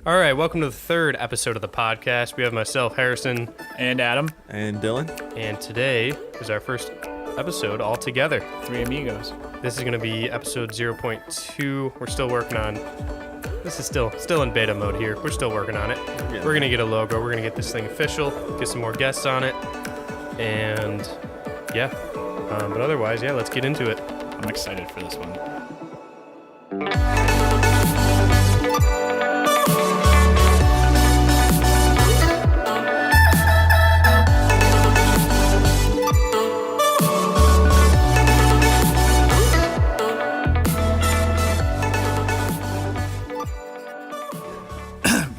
All right, welcome to the third episode of the podcast. We have myself, Harrison. And Adam. And Dylan. And today is our first episode all together. Three amigos. This is going to be episode 0.2. We're still working on... This is still in beta mode here. We're still working on it. Yeah. We're going to get a logo. We're going to get this thing official, get some more guests on it. And, yeah. But otherwise, yeah, let's get into it. I'm excited for this one.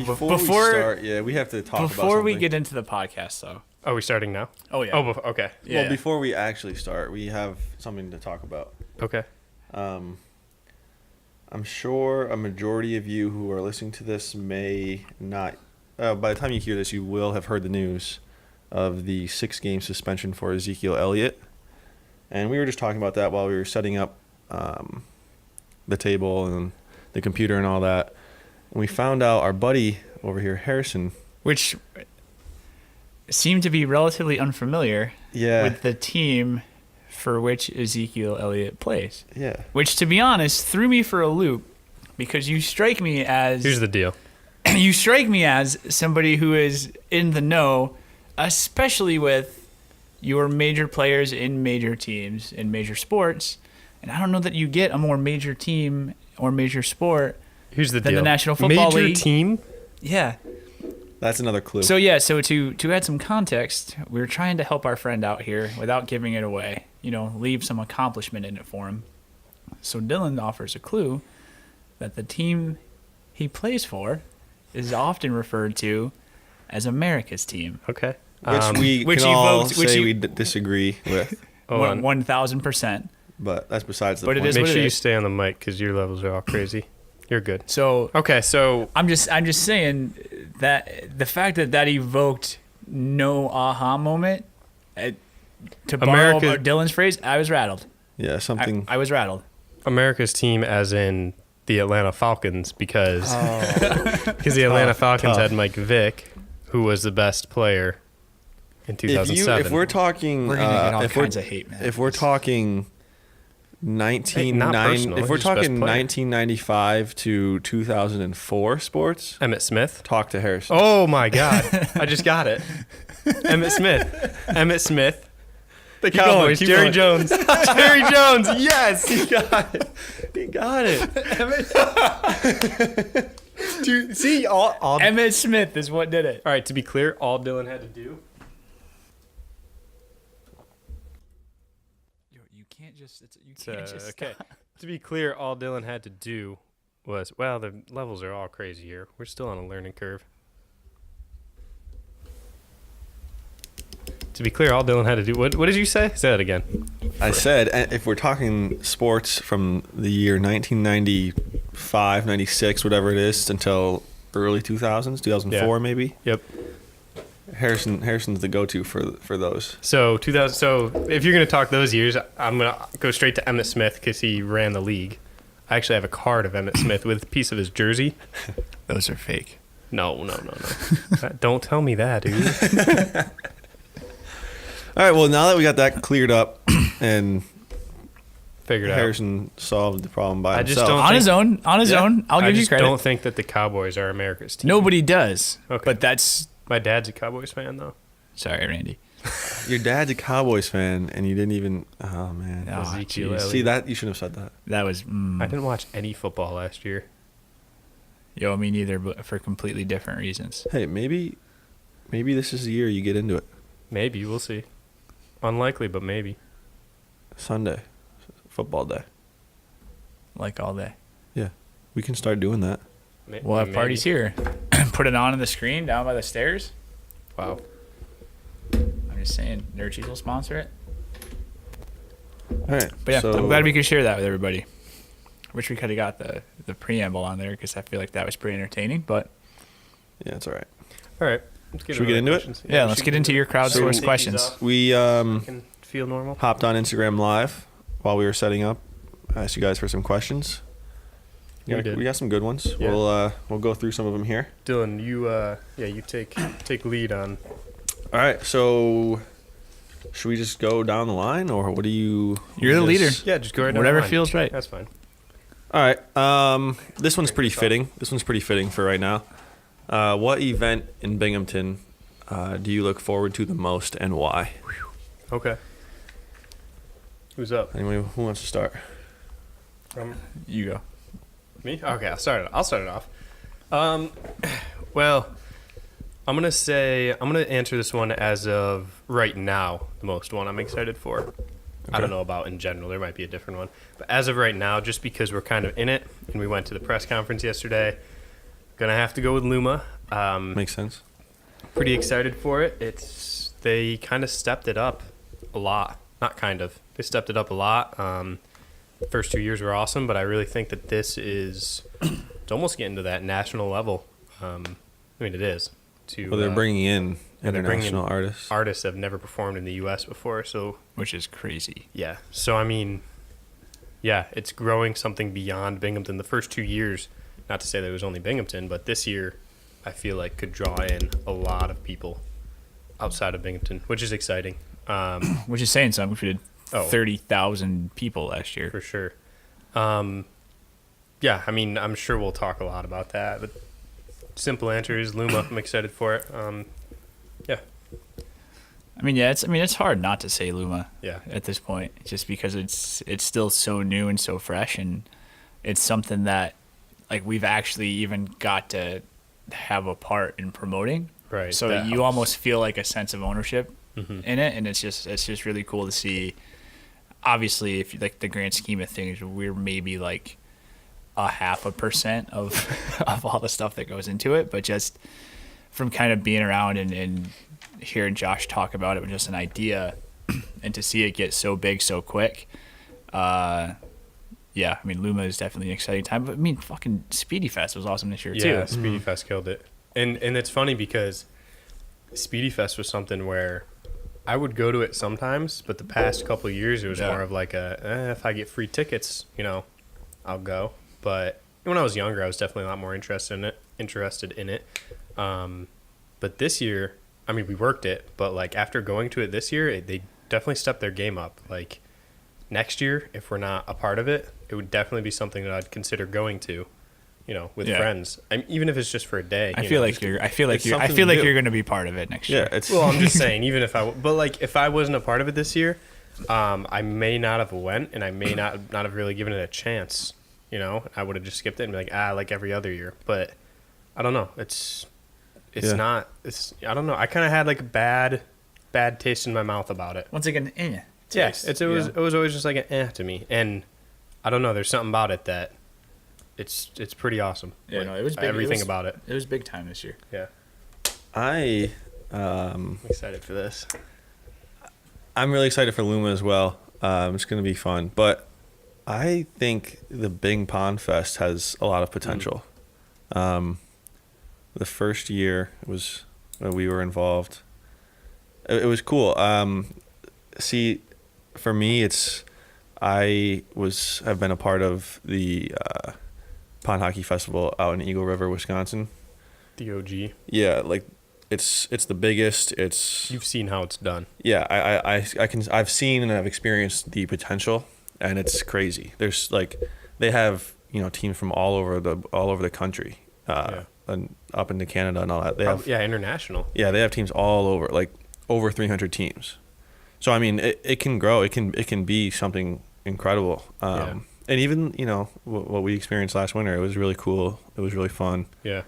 Before we start, we have to talk about something. Before we get into the podcast, though. Are we starting now? Oh, yeah. Oh, okay. Yeah. Well, before we actually start, we have something to talk about. Okay. I'm sure a majority of you who are listening to this may not... by the time you hear this, you will have heard the news of the 6-game suspension for Ezekiel Elliott. And we were just talking about that while we were setting up the table and the computer and all that. And we found out our buddy over here, Harrison... Which seemed to be relatively unfamiliar with the team for which Ezekiel Elliott plays. Yeah. Which, to be honest, threw me for a loop because you strike me as... Here's the deal. You strike me as somebody who is in the know, especially with your major players in major teams, in major sports. And I don't know that you get a more major team or major sport... Here's the than deal. The National Football Major League. team? Yeah. That's another clue. So to add some context, we're trying to help our friend out here without giving it away. Leave some accomplishment in it for him. So Dylan offers a clue that the team he plays for is often referred to as America's team. Okay. Which can all say we disagree with. 1,000%. But that's besides the point. It is Make sure you stay on the mic because your levels are all crazy. You're good. So I'm just saying that the fact that evoked no aha moment, to borrow Dylan's phrase, I was rattled. Yeah, something. I was rattled. America's team, as in the Atlanta Falcons, because the Atlanta Falcons had Mike Vick, who was the best player in 2007. If we're talking, we're gonna get all kinds of hate, man. If we're talking 1995 to 2004 sports. Emmett Smith. Talk to Harrison. Oh my God! I just got it. Emmett Smith. The Cowboys. Jerry Jones. Jerry Jones. Yes, he got it. Dude, see, all Emmett Smith is what did it. All right. To be clear, all Dylan had to do. Okay. To be clear, all Dylan had to do was, the levels are all crazy here. We're still on a learning curve. To be clear, all Dylan had to do, what did you say? Say that again. I said, if we're talking sports from the year 1995, 96, whatever it is, until early 2000s, 2004 maybe. Yep. Harrison's the go-to for those. So if you're going to talk those years, I'm going to go straight to Emmett Smith because he ran the league. I actually have a card of Emmett Smith with a piece of his jersey. Those are fake. No. Don't tell me that, dude. All right, well, now that we got that cleared up and figured out, Harrison solved the problem by himself. On his own. I'll give you credit. I just don't think that the Cowboys are America's team. Nobody does. Okay. But that's... My dad's a Cowboys fan, though. Sorry, Randy. Your dad's a Cowboys fan, and you didn't even... Oh, man. See, that you shouldn't have said that. That was... I didn't watch any football last year. Yo, me neither, but for completely different reasons. Hey, maybe this is the year you get into it. Maybe. We'll see. Unlikely, but maybe. Sunday. Football day. Like all day. Yeah. We can start doing that. We'll have parties here. Put it on the screen down by the stairs. Wow. I'm just saying, Nerd Cheese will sponsor it. All right. But yeah, I'm glad we could share that with everybody. Wish we could have got the preamble on there because I feel like that was pretty entertaining. But yeah, it's all right. All right. Should we get into it? Yeah, let's get into your crowdsourced questions. We can feel normal. Hopped on Instagram Live while we were setting up. I asked you guys for some questions. We did. We got some good ones. Yeah. We'll go through some of them here. Dylan, you take lead on. All right, so should we just go down the line, or what do you? You're the leader. Yeah, just go right down Whatever the line. feels right. That's fine. All right. This one's pretty fitting. This one's pretty fitting for right now. What event in Binghamton do you look forward to the most, and why? Okay. Who's up? Anyway, who wants to start? You go. Me? Okay, I'll start it off. Well, I'm gonna answer this one as of right now. The most one I'm excited for. Okay. I don't know about in general. There might be a different one, but as of right now, just because we're kind of in it, and we went to the press conference yesterday, gonna have to go with Luma. Makes sense. Pretty excited for it. They kind of stepped it up a lot. Not kind of. They stepped it up a lot. The first 2 years were awesome, but I really think that this is it's almost getting to that national level. I mean, it is. Well, they're bringing in international artists. Artists that have never performed in the U.S. before, so Which is crazy. yeah. So I mean, yeah, it's growing something beyond Binghamton. The first 2 years, not to say that it was only Binghamton, but this year, I feel like could draw in a lot of people outside of Binghamton, which is exciting. Which is saying something. We did Oh. 30,000 people last year. For sure. Yeah, I mean, I'm sure we'll talk a lot about that, but simple answer is Luma. I'm excited for it. Yeah. I mean, yeah, it's hard not to say Luma. Yeah. At this point, just because it's still so new and so fresh, and it's something that like we've actually even got to have a part in promoting. Right. So that you helps. almost feel like a sense of ownership in it, and it's just really cool to see. Obviously, if like the grand scheme of things, we're maybe like 0.5% of all the stuff that goes into it, but just from kind of being around and hearing Josh talk about it with just an idea, and to see it get so big so quick, yeah, I mean Luma is definitely an exciting time. But I mean, fucking Speedy Fest was awesome this year too. Yeah, Speedy Fest killed it. And it's funny because Speedy Fest was something where I would go to it sometimes, but the past couple of years it was more of like if I get free tickets, I'll go. But when I was younger, I was definitely a lot more interested in it. But this year, I mean, we worked it, but like after going to it this year, they definitely stepped their game up. Like next year, if we're not a part of it, it would definitely be something that I'd consider going to, with friends. Even if it's just for a day. I feel like you're going to be part of it next year. Yeah, well, I'm just saying, even if but like if I wasn't a part of it this year, I may not have went, and I may not have really given it a chance. I would have just skipped it and be like every other year. But I don't know. It's not. I don't know. I kind of had like a bad taste in my mouth about it. Once again, Yes, it was always just like an to me, and I don't know. There's something about it that it's pretty awesome. Yeah, like, no, it was big. Everything about it. It was big time this year. Yeah, I'm excited for this. I'm really excited for Luma as well. It's going to be fun, but I think the Bing Pond Fest has a lot of potential. The first year was when we were involved. It was cool. See, for me, I've been a part of the Pond Hockey Festival out in Eagle River, Wisconsin. The OG. Yeah, like it's the biggest. You've seen how it's done. Yeah, I've seen and I've experienced the potential, and it's crazy. There's like they have teams from all over the country, and up into Canada and all that. They have international. Yeah, they have teams all over, like over 300 teams. So I mean, it can grow. It can be something incredible. And even what we experienced last winter, it was really cool. It was really fun. Yeah.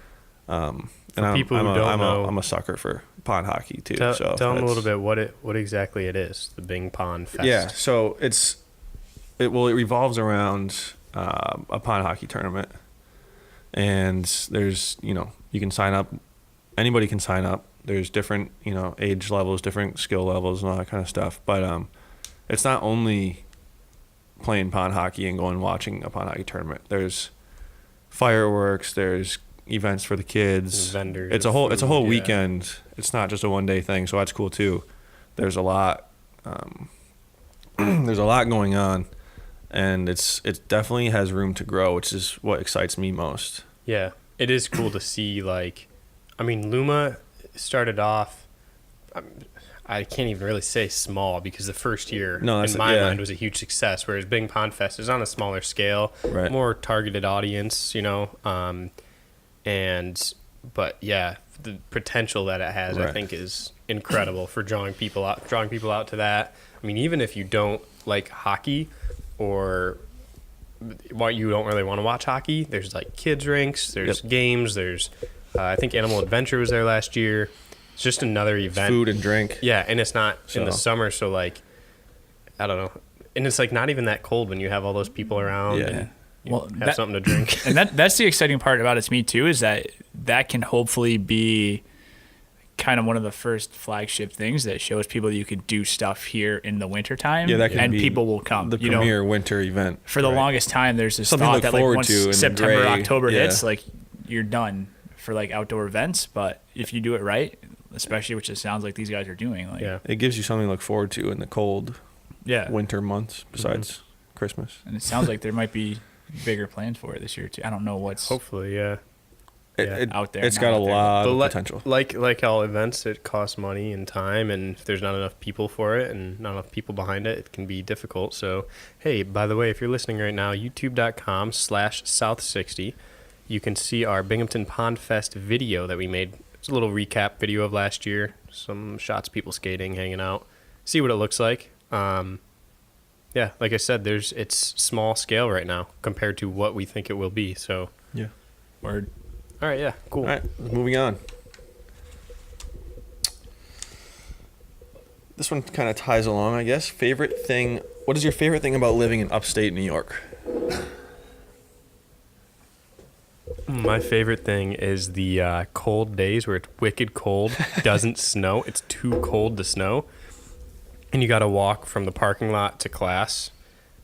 And I'm a sucker for pond hockey too. Tell them a little bit what exactly it is, the Bing Pond Fest. Yeah, so it revolves around a pond hockey tournament, and there's you can sign up, anybody can sign up. There's different age levels, different skill levels, and all that kind of stuff. But it's not only playing pond hockey and going and watching a pond hockey tournament. There's fireworks. There's events for the kids. Vendors. It's a whole weekend. It's not just a one-day thing, so that's cool too. There's a lot. There's a lot going on, and it definitely has room to grow, which is what excites me most. Yeah, it is cool to see. Like, I mean, Luma started off. I can't even really say small because the first year in my mind was a huge success, whereas Bing Pond Fest is on a smaller scale, right. more targeted audience, you know. But yeah, the potential that it has, I think, is incredible for drawing people out to that. I mean, even if you don't like hockey or you don't really want to watch hockey, there's like kids rinks, there's games, there's I think Animal Adventure was there last year. It's just another event. Food and drink. Yeah, and it's not in the summer, so like, I don't know. And it's like not even that cold when you have all those people around and have something to drink. And that's the exciting part about it to me too, is that can hopefully be kind of one of the first flagship things that shows people that you could do stuff here in the wintertime. Yeah, that can and be people will come. The premier winter event. For the longest time, there's this Something thought to look that like forward once to in September, gray, October hits, like you're done for like outdoor events. But if you do it right, especially which it sounds like these guys are doing, like it gives you something to look forward to in the cold winter months besides Christmas. And it sounds like there might be bigger plans for it this year too. I don't know what's hopefully out there. It's got a lot of potential. Like all events, it costs money and time, and if there's not enough people for it and not enough people behind it, it can be difficult. So, hey, by the way, if you're listening right now, youtube.com/South60, you can see our Binghamton Pond Fest video that we made. It's a little recap video of last year, some shots, people skating, hanging out, see what it looks like. Yeah, like I said, it's small scale right now compared to what we think it will be. So Word. All right, yeah, cool. All right, moving on. This one kind of ties along, I guess. Favorite thing. What is your favorite thing about living in upstate New York? My favorite thing is the cold days where it's wicked cold, doesn't snow, it's too cold to snow, and you got to walk from the parking lot to class,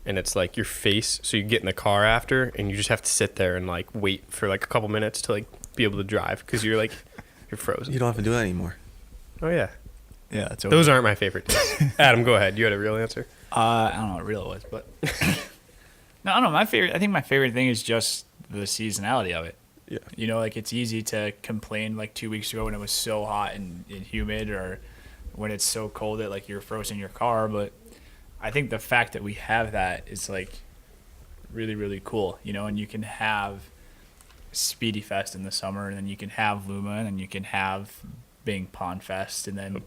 and it's like your face, so you get in the car after, and you just have to sit there and like wait for like a couple minutes to like be able to drive because you're frozen. You don't have to do that anymore. Oh yeah. Yeah, that's those aren't my favorite things. Adam, go ahead. You had a real answer? I don't know what real it was, but no, I don't know. I think my favorite thing is just the seasonality of it. Yeah. You know, like it's easy to complain like 2 weeks ago when it was so hot and humid, or when it's so cold that like you're frozen in your car. But I think the fact that we have that is like really, really cool, you know, and you can have Speedy Fest in the summer, and then you can have Luma, and then you can have Bing Pond Fest, and then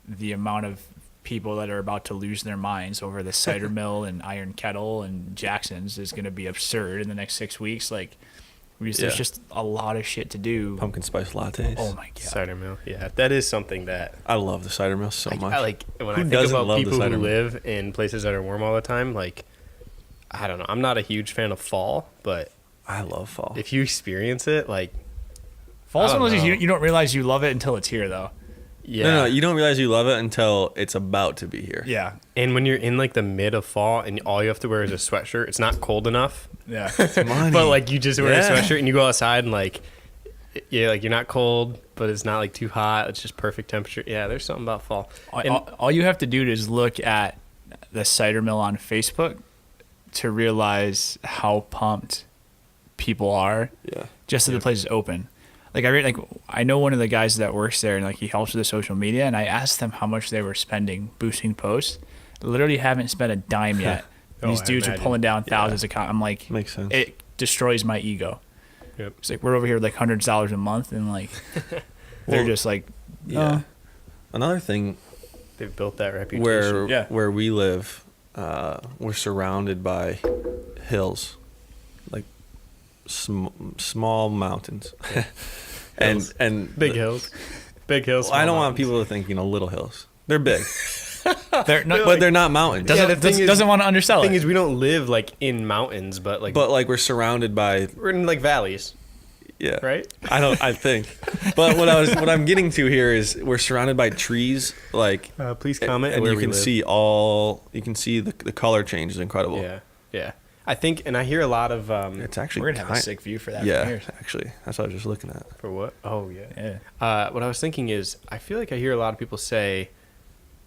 the amount of people that are about to lose their minds over the cider mill and Iron Kettle and Jackson's is going to be absurd in the next 6 weeks. Like, there's just a lot of shit to do. Pumpkin spice lattes. Oh my god. Cider mill. Yeah, that is something that I love the cider mill so much. I when I think about people who live in places that are warm all the time, like, I don't know. I'm not a huge fan of fall, but I love fall. If you experience it, like, fall's one of those you don't realize you love it until it's here, though. Yeah. No, you don't realize you love it until it's about to be here. Yeah. And when you're in like the mid of fall and all you have to wear is a sweatshirt, it's not cold enough. Yeah. But like you just wear a sweatshirt and you go outside and like, like you're not cold, but it's not like too hot. It's just perfect temperature. Yeah, there's something about fall. All you have to do is look at the cider mill on Facebook to realize how pumped people are. Yeah. Just that the place is open. Like I know one of the guys that works there, and like he helps with the social media, and I asked them how much they were spending boosting posts. Literally haven't spent a dime yet. These dudes are pulling down thousands of I'm like, makes sense. It destroys my ego. Yep. It's like we're over here with like $100 a month, and like they're just like Another thing, they've built that reputation. Where we live, we're surrounded by hills, like small mountains. and big hills. Big hills. Well, I don't want people to think, little hills. They're big. but they're not mountains. Doesn't want to undersell it. The it. thing is, we don't live like in mountains, but we're surrounded by. We're in like valleys. Yeah. Right. I think. But what I'm getting to here is we're surrounded by trees. Like. Please comment. And you can see the color change is incredible. Yeah. Yeah. I think, and I hear a lot of. It's actually we're gonna have a sick view for that. Yeah, from here. actually, that's what I was just looking at. For what? Oh yeah. Yeah. What I was thinking is, I feel like I hear a lot of people say,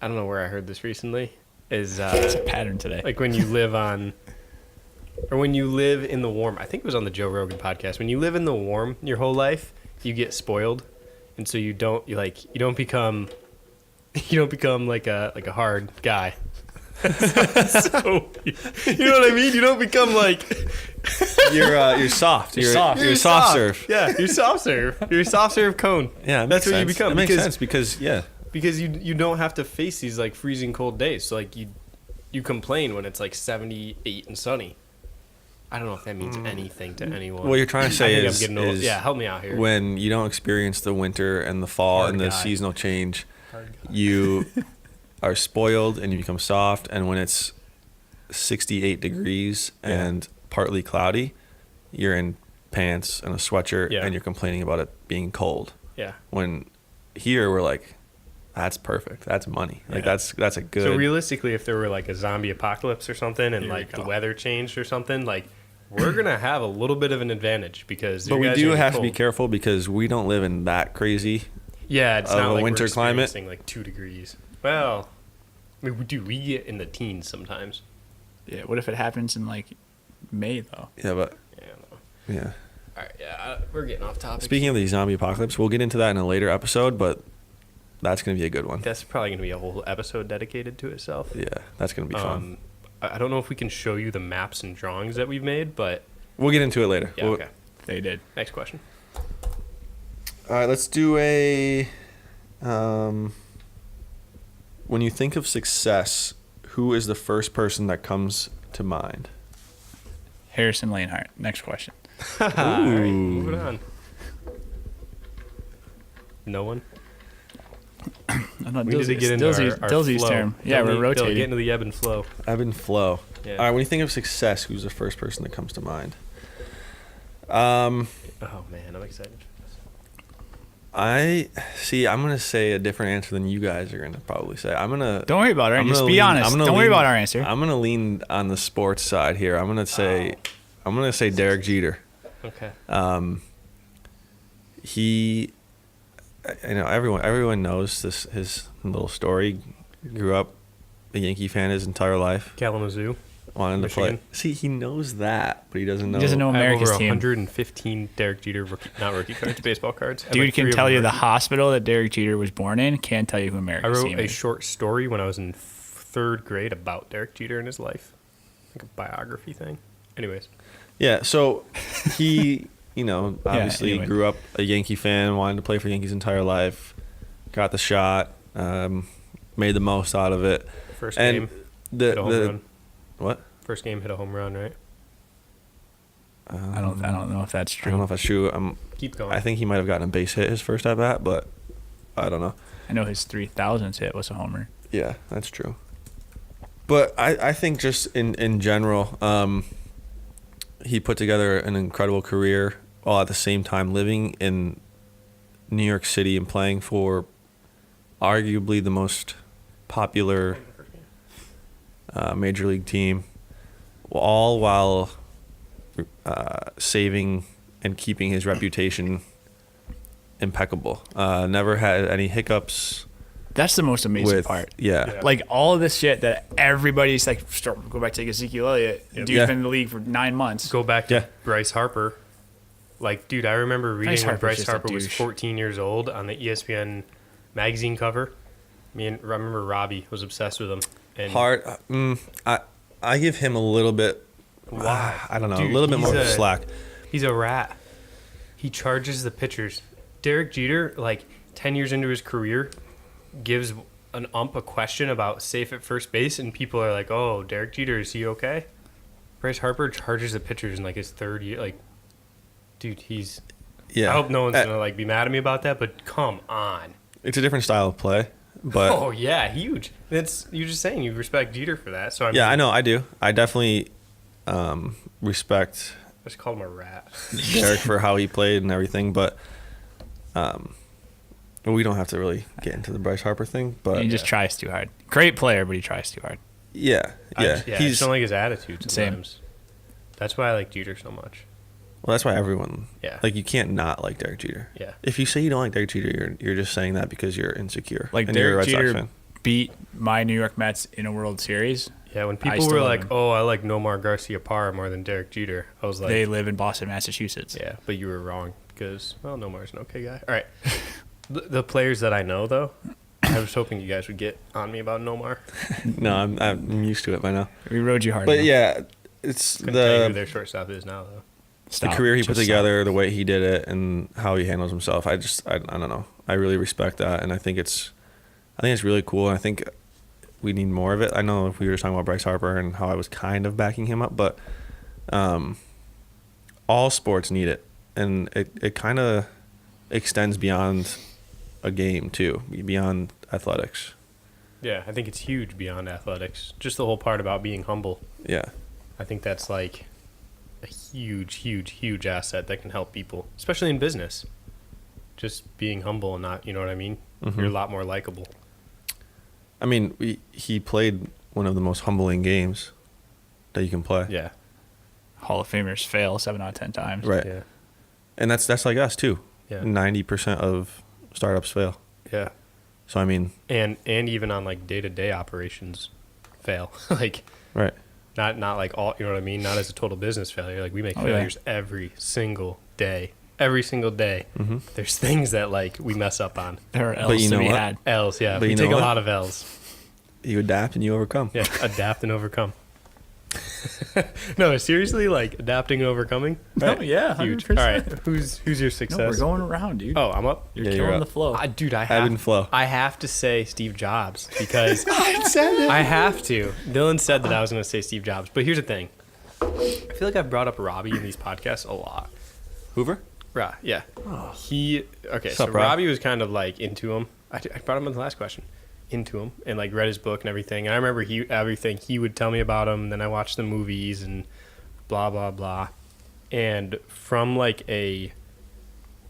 I don't know where I heard this recently, is it's a pattern today. like when you live on or when you live in the warm. I think it was on the Joe Rogan podcast. When you live in the warm your whole life, you get spoiled, and so you don't become like a hard guy. So, you know what I mean? You don't become like You're soft. You're soft serve. Yeah, you're soft serve. You're a soft serve cone. Yeah, that's what you become. It makes sense because you don't have to face these like freezing cold days. So like you complain when it's like 78 and sunny. I don't know if that means anything to anyone. what you're trying to say I think is, I'm getting old. is Yeah, help me out here. when you don't experience the winter and the fall Hard and the guy. seasonal change, you are spoiled and you become soft. And when it's 68 degrees and partly cloudy, you're in pants and a sweatshirt and you're complaining about it being cold. Yeah. When here we're like, that's perfect. That's money. Like that's a good. So realistically, if there were like a zombie apocalypse or something, and like the weather changed or something, like we're gonna have a little bit of an advantage because. But we do have to be careful because we don't live in that crazy. Yeah, it's of not a like winter we're climate. experiencing like 2 degrees. Well, I mean, we get in the teens sometimes. Yeah. What if it happens in like May though? Yeah, but Yeah. I don't know. yeah. All right. Yeah, we're getting off topic. Speaking of the zombie apocalypse, we'll get into that in a later episode, but that's going to be a good one. That's probably going to be a whole episode dedicated to itself. Yeah, that's going to be fun. I don't know if we can show you the maps and drawings that we've made, but We'll get into it later. yeah, okay. They did. Next question. All right, let's do a. When you think of success, who is the first person that comes to mind? Harrison Lanehart. Next question. All right, moving on. No one. I know We need to get into our Dillsy's flow. term. Yeah, we're Dylan, rotating. get into the ebb and flow. Ebb and flow. Yeah. All right, when you think of success, who's the first person that comes to mind? Oh man, I'm excited. I'm gonna say a different answer than you guys are gonna probably say. Don't worry about it. Just be honest. Don't worry about our answer. I'm gonna lean on the sports side here. I'm gonna say Derek Jeter. Okay. Everyone knows his little story. Grew up a Yankee fan his entire life. Kalamazoo. Wanted Michigan. to play. See, he knows that, but he doesn't know. He doesn't know I have America's over team. 115 Derek Jeter, not rookie cards, baseball cards. I have Dude like can 3 of tell them you the rookie. hospital that Derek Jeter was born in. Can't tell you who I America's wrote team a is. short story when I was in 3rd grade about Derek Jeter and his life. Like a biography thing. Anyways. Yeah, so he, obviously anyway. grew up a Yankee fan, wanted to play for Yankees entire life, got the shot, made the most out of it. First And game, hit a home run. What? First game, hit a home run, right? I don't know if that's I don't know true. if that's true. Keep going. I think he might have gotten a base hit his first at bat, but I don't know. I know his 3,000th hit was a homer. Yeah, that's true. But I think just in general, he put together an incredible career while at the same time living in New York City and playing for arguably the most popular major league team, all while saving and keeping his reputation impeccable. Never had any hiccups. That's the most amazing part. Yeah. Like all of this shit that everybody's like, go back to like Ezekiel Elliott. Yep. Dude's been in the league for 9 months. Go back to Yeah. Bryce Harper. Like, dude, I remember reading when Harper's Bryce just a Harper was douche. 14 years old on the ESPN magazine cover. I remember Robbie was obsessed with him. And Hard. I give him a little bit. Why? I don't know. Dude, a little bit he's more slack. He's a rat. He charges the pitchers. Derek Jeter, like 10 years into his career, gives an ump a question about safe at first base, and people are like, "Oh, Derek Jeter, is he okay?" Bryce Harper charges the pitchers in like his 3rd year. Like, dude, he's. Yeah. I hope no one's gonna like be mad at me about that, but come on. It's a different style of play, but Oh yeah, huge. You're just saying you respect Jeter for that. So yeah, I know I do. I definitely respect I just called him a rat. Derek for how he played and everything, but we don't have to really get into the Bryce Harper thing. But He just tries too hard. Great player, but he tries too hard. yeah, I he's just don't like his attitude Same. sometimes. That's why I like Jeter so much. well. That's why everyone. Yeah. Like you can't not like Derek Jeter. Yeah. If you say you don't like Derek Jeter, you're just saying that because you're insecure. Like and you're a Derek Red Sox Jeter fan. beat my New York Mets in a World Series. Yeah, when I people still were love like, him. "Oh, I like Nomar Garcia-Parra more than Derek Jeter," I was like, They live in Boston, Massachusetts. "Yeah," but you were wrong because Nomar's an okay guy. All right, the players that I know though, I was hoping you guys would get on me about Nomar. No, I'm used to it by now. We rode you hard. But enough. yeah, it's Couldn't tell you who the their shortstop is now though. Stop. career he put Just together, the way he did it, and how he handles himself. I don't know. I really respect that, and I think it's really cool. And I think we need more of it. I know we were just talking about Bryce Harper and how I was kind of backing him up, but all sports need it, and it kind of extends beyond a game too, beyond athletics. Yeah, I think it's huge beyond athletics. Just the whole part about being humble. Yeah, I think that's like a huge, huge, huge asset that can help people, especially in business. Just being humble and not, you know what I mean? Mhm. You're a lot more likable. I mean, he played one of the most humbling games that you can play. Yeah. Hall of Famers fail 7 out of 10 times. Right. Yeah. And that's like us too. Yeah. 90% of startups fail. Yeah. So I mean, And even on like day-to-day operations fail. Like right. not like all, you know what I mean? Not as a total business failure. Like we make Oh, yeah. failures every single day. Every single day. Mm-hmm. There's things that like we mess up on. There are But L's you to know be what? had. L's, yeah. But We you know take a what? lot of L's. You adapt and you overcome. Yeah, adapt and overcome. No, seriously, like adapting and overcoming. Oh, yeah, Huge. 100%. All right, who's your No, success? we're going around, dude. Oh, I'm up. You're Yeah, you're killing up. the flow. Dude, I Ebb and flow. have to say Steve Jobs because I have to. Dylan said that I was going to say Steve Jobs, but here's the thing. I feel like I've brought up Robbie in these podcasts a lot. Hoover? Right, yeah. Okay, What's so up, Rob? Robbie was kind of like into him. I brought him in the last question. Into him and like read his book and everything. And I remember everything he would tell me about him. Then I watched the movies and blah blah blah. And from like a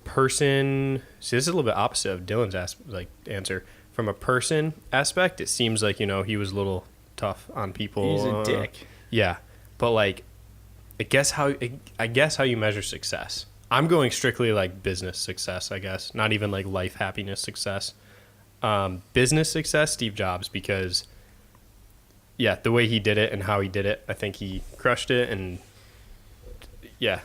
person, see, this is a little bit opposite of Dylan's answer. From a person aspect, it seems like he was a little tough on people. He's a dick. Yeah, but like, I guess how you measure success. I'm going strictly like business success, I guess. Not even like life happiness success. Business success, Steve Jobs, because yeah, the way he did it and how he did it, I think he crushed it. And yeah,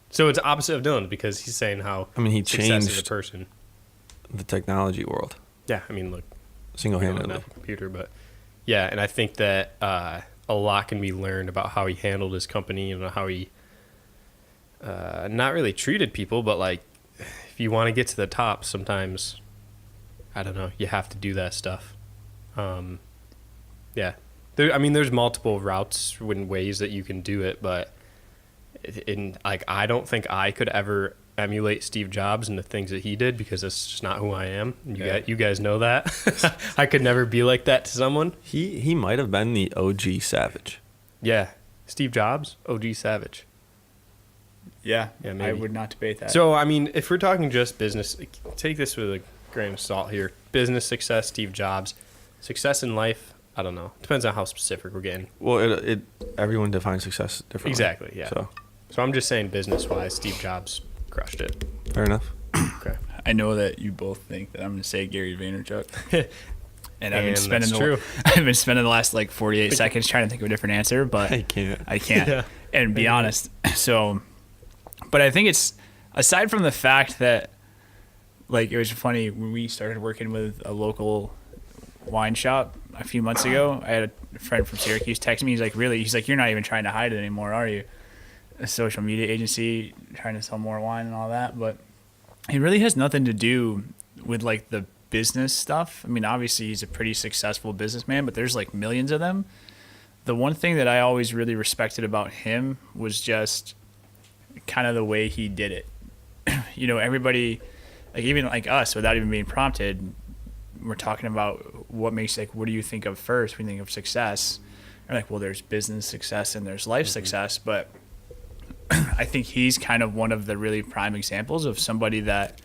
so it's opposite of Dylan because he's saying how He success as a changed person. the technology world Yeah, I mean, look, single-handedly. a computer, but yeah, and I think that a lot can be learned about how he handled his company and how he not really treated people, but like if you want to get to the top, sometimes I don't know, you have to do that stuff. Yeah, there's multiple routes and ways that you can do it, but I don't think I could ever emulate Steve Jobs and the things that he did because that's just not who I am. You guys know that. I could never be like that to someone. He might have been the OG savage. Yeah, Steve Jobs, OG savage. Yeah, Yeah, I maybe. would not debate that. So, I mean, if we're talking just business, take this with a grain of salt here. Business success, Steve Jobs. Success in life, I don't know. Depends on how specific we're getting. Well, everyone defines success differently. Exactly, yeah. So So I'm just saying business-wise, Steve Jobs crushed it. fair enough. Okay. I know that you both think that I'm going to say Gary Vaynerchuk. And I've been And spending that's true. I've been spending the last like 48 seconds trying to think of a different answer, but I can't. I can't. Yeah. And be honest. So, but I think it's aside from the fact that like it was funny when we started working with a local wine shop a few months ago. I had a friend from Syracuse text me. He's like, "Really?" He's like, "You're not even trying to hide it anymore, are you?" A social media agency trying to sell more wine and all that, but it really has nothing to do with like the business stuff. I mean, obviously he's a pretty successful businessman, but there's like millions of them. The one thing that I always really respected about him was just kind of the way he did it. Everybody, like even like us, without even being prompted, we're talking about what do you think of first when you think of success? We're like, well, there's business success and there's life success, but I think he's kind of one of the really prime examples of somebody that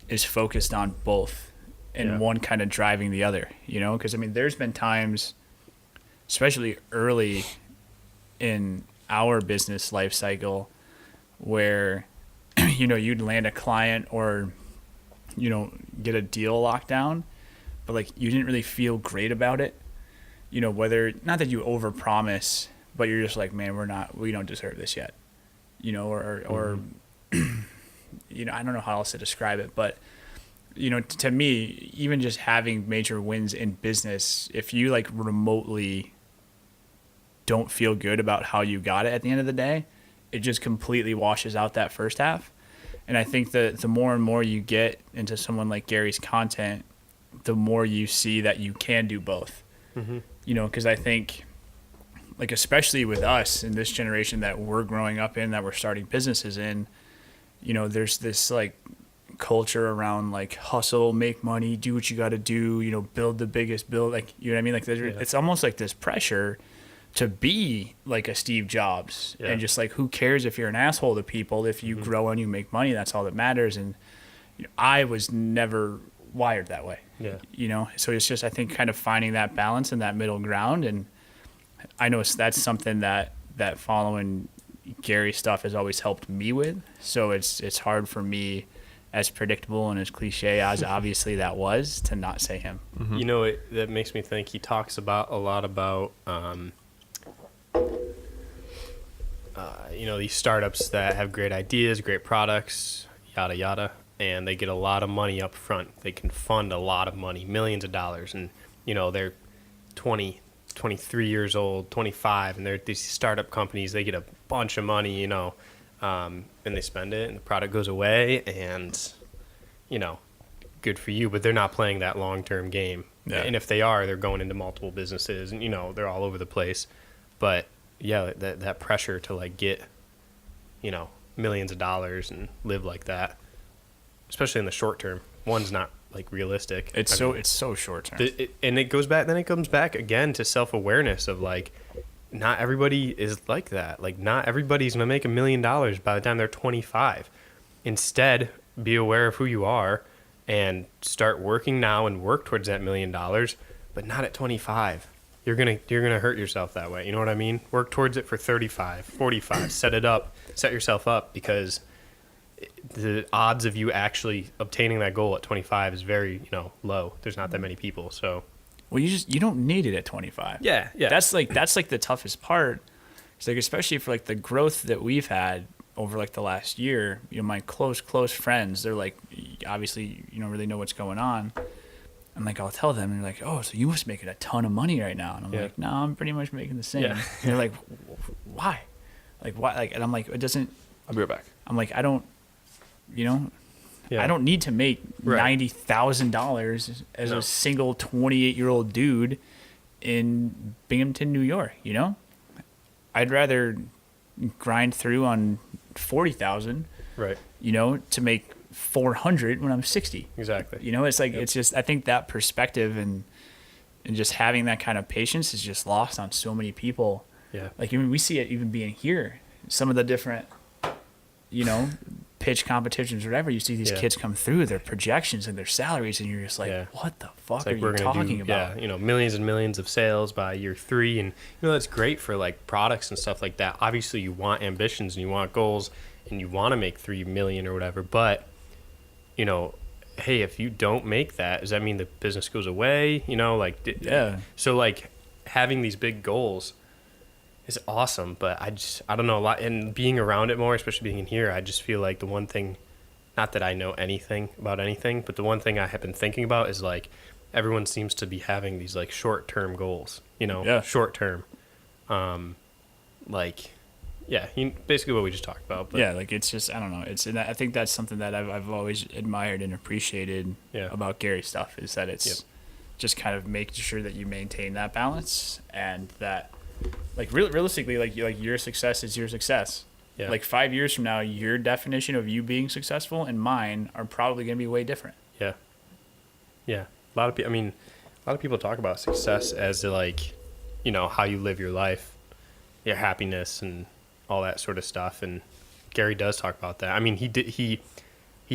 is focused on both and one kind of driving the other, because I mean, there's been times, especially early in our business life cycle, where, you'd land a client or, get a deal locked down, but like you didn't really feel great about it. whether, not that you overpromise, but you're just like, man, we don't deserve this yet, or I don't know how else to describe it, but to me, even just having major wins in business, if you like remotely don't feel good about how you got it at the end of the day, it just completely washes out that first half. And I think that the more and more you get into someone like Gary's content, the more you see that you can do both. Because I think, like, especially with us in this generation that we're growing up in, that we're starting businesses in, there's this like culture around like hustle, make money, do what you got to do, build the biggest build, like, you know what I mean? Like it's almost like this pressure to be like a Steve Jobs, and just like, who cares if you're an asshole to people? If you grow and you make money, that's all that matters. And I was never wired that way. So it's just, I think, kind of finding that balance and that middle ground. And I know that's something that following Gary's stuff has always helped me with. So it's hard for me, as predictable and as cliche as obviously that was, to not say him. That makes me think he talks about a lot about these startups that have great ideas, great products, yada yada, and they get a lot of money up front. They can fund a lot of money, millions of dollars, and they're 20, 23 years old, 25, and they're these startup companies. They get a bunch of money, and they spend it, and the product goes away, and good for you, but they're not playing that long-term game. And if they are, they're going into multiple businesses, and they're all over the place. But that pressure to like get millions of dollars and live like that, especially in the short term, one's not like realistic. It's so short term. And it goes back, then it comes back again to self-awareness of like, not everybody is like that. Like, not everybody's going to make $1 million by the time they're 25. Instead, be aware of who you are and start working now and work towards that $1 million, but not at 25. You're going to hurt yourself that way. You know what I mean? Work towards it for 35, 45, set yourself up, because the odds of you actually obtaining that goal at 25 is very, low. There's not that many people. So, well, you don't need it at 25. Yeah. That's like the toughest part. It's like, especially for like the growth that we've had over like the last year, my close friends, they're like, obviously you don't really know what's going on. And like, I'll tell them, and they're like, oh, so you must be making a ton of money right now. And I'm like, no, I'm pretty much making the same. Yeah. And they're like, why? Like, why? Like, and I'm like, it doesn't. I'll be right back. I'm like, I don't need to make $90,000 as a single 28-year-old dude in Binghamton, New York. I'd rather grind through on 40,000, right? To make 400 when I'm 60. Exactly. It's like, it's just, I think that perspective and just having that kind of patience is just lost on so many people. Yeah. Like, even we see it even being here, some of the different, pitch competitions or whatever, you see these kids come through their projections and their salaries, and you're just like, what the fuck are you talking about? Millions and millions of sales by year 3, and that's great for like products and stuff like that. Obviously, you want ambitions and you want goals and you want to make 3 million or whatever, but hey, if you don't make that, does that mean the business goes away? So like, having these big goals is awesome, but I don't know a lot, and being around it more, especially being in here, I just feel like the one thing, not that I know anything about anything, but the one thing I have been thinking about is like, everyone seems to be having these like short-term goals, short-term, basically what we just talked about. But like, it's just, I don't know, I think that's something that I've always admired and appreciated about Gary's stuff, is that it's just kind of making sure that you maintain that balance, and that, like, realistically, like your success is your success. Yeah. Like 5 years from now, your definition of you being successful and mine are probably going to be way different. Yeah. A lot of people talk about success as like, how you live your life, your happiness, and all that sort of stuff. And Gary does talk about that. I mean, he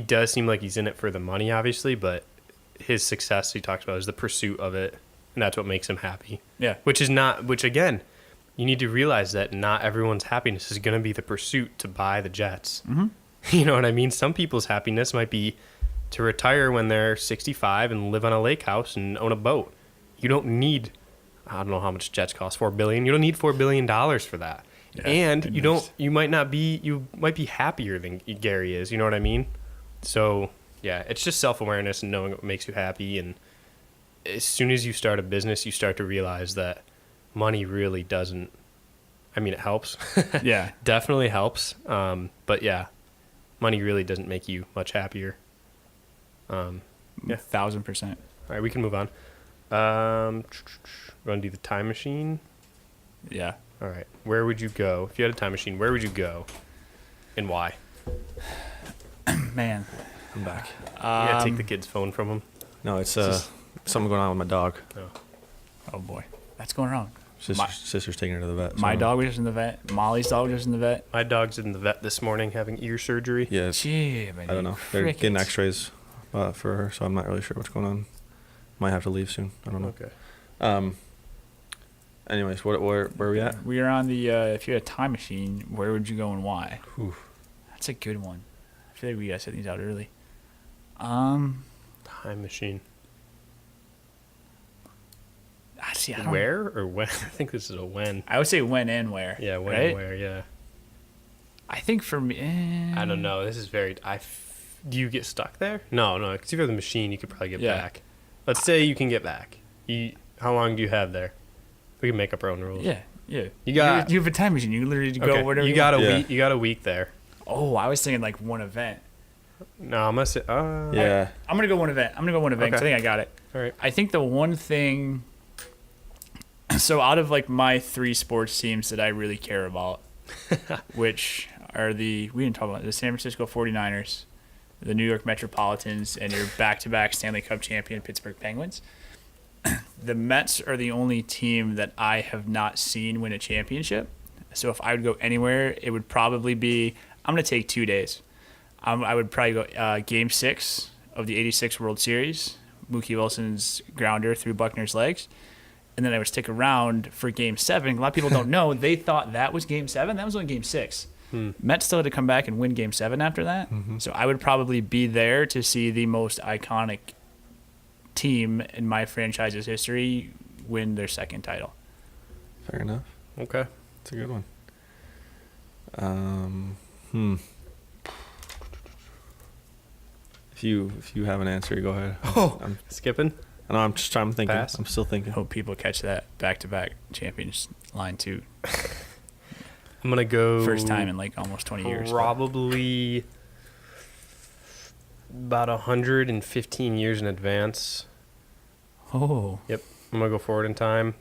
does seem like he's in it for the money, obviously, but his success he talks about is the pursuit of it, and that's what makes him happy. Yeah. Which again, you need to realize that not everyone's happiness is going to be the pursuit to buy the jets. Mm-hmm. You know what I mean? Some people's happiness might be to retire when they're 65 and live on a lake house and own a boat. You don't need I don't know how much jets cost. $4 billion. You don't need $4 billion for that. Yeah, and goodness. you might be happier than Gary is. You know what I mean? So yeah, it's just self-awareness and knowing what makes you happy. And as soon as you start a business, you start to realize that money really doesn't. I mean, it helps. Yeah. Definitely helps. But yeah, money really doesn't make you much happier. Yeah. 1,000%. All right, we can move on. We're gonna do the time machine. Yeah. All right, where would you go if you had a time machine? Where would you go, and why? Man. I'm back. You gotta take the kid's phone from him. No, it's just- something going on with my dog. Oh boy. That's going wrong. Sister's taking her to the vet. My so- dog was just in the vet. Molly's dog was just in the vet. My dog's in the vet this morning having ear surgery. Yeah, Gee, I don't know. They're getting X-rays for her, so I'm not really sure what's going on. Might have to leave soon. I don't know. Okay. Anyways, where are we at? We are on the, if you had a time machine, where would you go and why? Whew. That's a good one. I feel like we gotta set these out early. Time machine. See, I don't Where or when? I think this is a when. I would say when and where. Yeah, when right? and where. Yeah. I think for me, I don't know. This is very. Do you get stuck there? No, because if you have the machine, you could probably get Yeah. back. Let's say you can get back. How long do you have there? We can make up our own rules. Yeah. You have a time machine. You literally go whatever You got a want. week. You got a week there. Oh, I was thinking like one event. No, I'm gonna say. Yeah. I'm gonna go one event. 'Cause Okay. I think I got it. All right. I think the one thing. So out of like my 3 sports teams that I really care about, which are we didn't talk about the San Francisco 49ers, the New York Metropolitans, and your back-to-back Stanley Cup champion Pittsburgh Penguins. The Mets are the only team that I have not seen win a championship. So if I would go anywhere, it would probably be, I'm going to take 2 days. I would probably go Game 6 of the 86 World Series, Mookie Wilson's grounder through Buckner's legs. And then I would stick around for Game 7. A lot of people don't know. They thought that was Game 7. That was only Game 6. Mets still had to come back and win Game 7 after that. Mm-hmm. So I would probably be there to see the most iconic team in my franchise's history win their second title. Fair enough. Okay. It's a good one. If you have an answer, go ahead. I'm Skipping. I know. I'm thinking. Pass? I'm still thinking. Hope people catch that back-to-back champions line too. I'm gonna go. First time in like almost 20 years. Probably about 115 years in advance. Oh. Yep. I'm gonna go forward in time.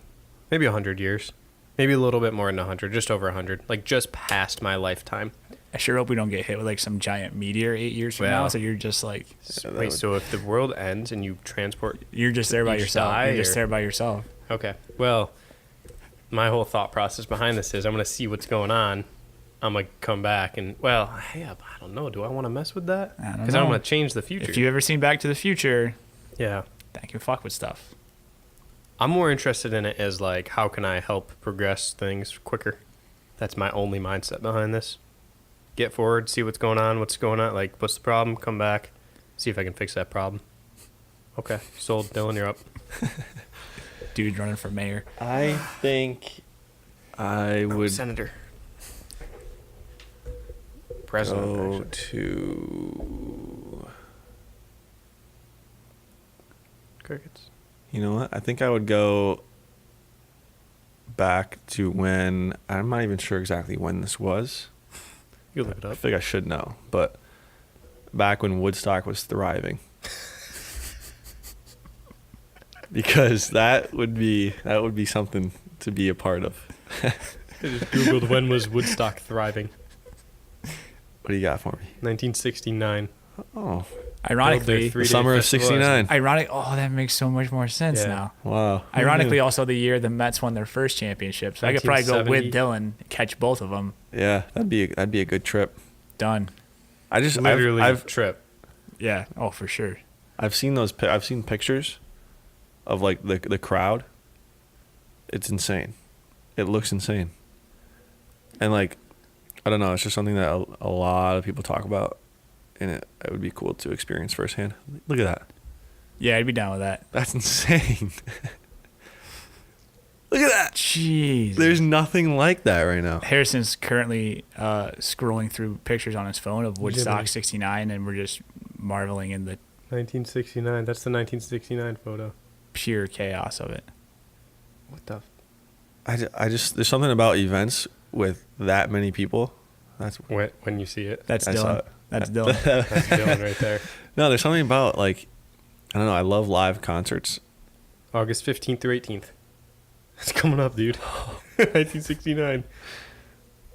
Maybe 100 years. Maybe a little bit more than 100. Just over 100. Like just past my lifetime. I sure hope we don't get hit with like some giant meteor 8 years from now. Well. So you're just like, Wait. So if the world ends and you transport. you're just there by You yourself. die, You're just or- there by yourself. Okay. Well, my whole thought process behind this is I'm gonna see what's going on. I'm gonna come back and I don't know. Do I want to mess with that? I don't Because I don't know. want to change the future. If you ever seen Back to the Future, Yeah. that can fuck with stuff. I'm more interested in it as like how can I help progress things quicker. That's my only mindset behind this. Get forward, see what's going on, like what's the problem, come back, see if I can fix that problem. Okay, sold. Dylan, you're up. Dude running for mayor. I think I would Senator. President. go actually. to. Crickets. You know what? I think I would go back to when I'm not even sure exactly when this was. You look it I up. think I should know, but back when Woodstock was thriving. Because that would be something to be a part of. I just Googled when was Woodstock thriving. What do you got for me? 1969. Oh, Ironically, Three-day summer of festival. '69. Oh, that makes so much more sense Yeah. now. Wow. Ironically, also the year the Mets won their first championship. So I could probably go with 1970. Dylan, catch both of them. Yeah, that'd be a good trip. Done. I just Literally I've trip. Yeah. Oh, for sure. I've seen I've seen pictures of like the crowd. It's insane. It looks insane. And like, I don't know. It's just something that a lot of people talk about, and it would be cool to experience firsthand. Look at that. Yeah, I'd be down with that. That's insane. Look at that. Jeez. There's nothing like that right now. Harrison's currently scrolling through pictures on his phone of Woodstock Jiminy. '69, and we're just marveling in the 1969. That's the 1969 photo. pure chaos of it. What the? I just there's something about events with that many people. That's When you see it. That's I saw Dylan. it. That's Dylan. That's Dylan right there. No, there's something about like I don't know. I love live concerts. August 15th through 18th. It's coming up, dude. 1969.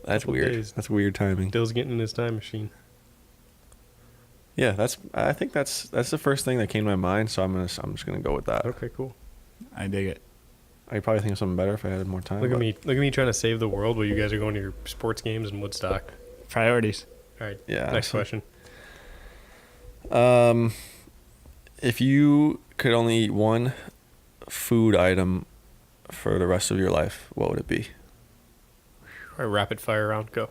That's Couple weird. days. That's weird timing. Dill's getting in his time machine. Yeah, I think that's the first thing that came to my mind. So I'm just gonna go with that. Okay, cool. I dig it. I'd probably think of something better if I had more time. Look at but- me. Look at me trying to save the world while you guys are going to your sports games in Woodstock. Priorities. All right. Yeah. Next question. If you could only eat one food item for the rest of your life, what would it be? All right, rapid fire round. Go.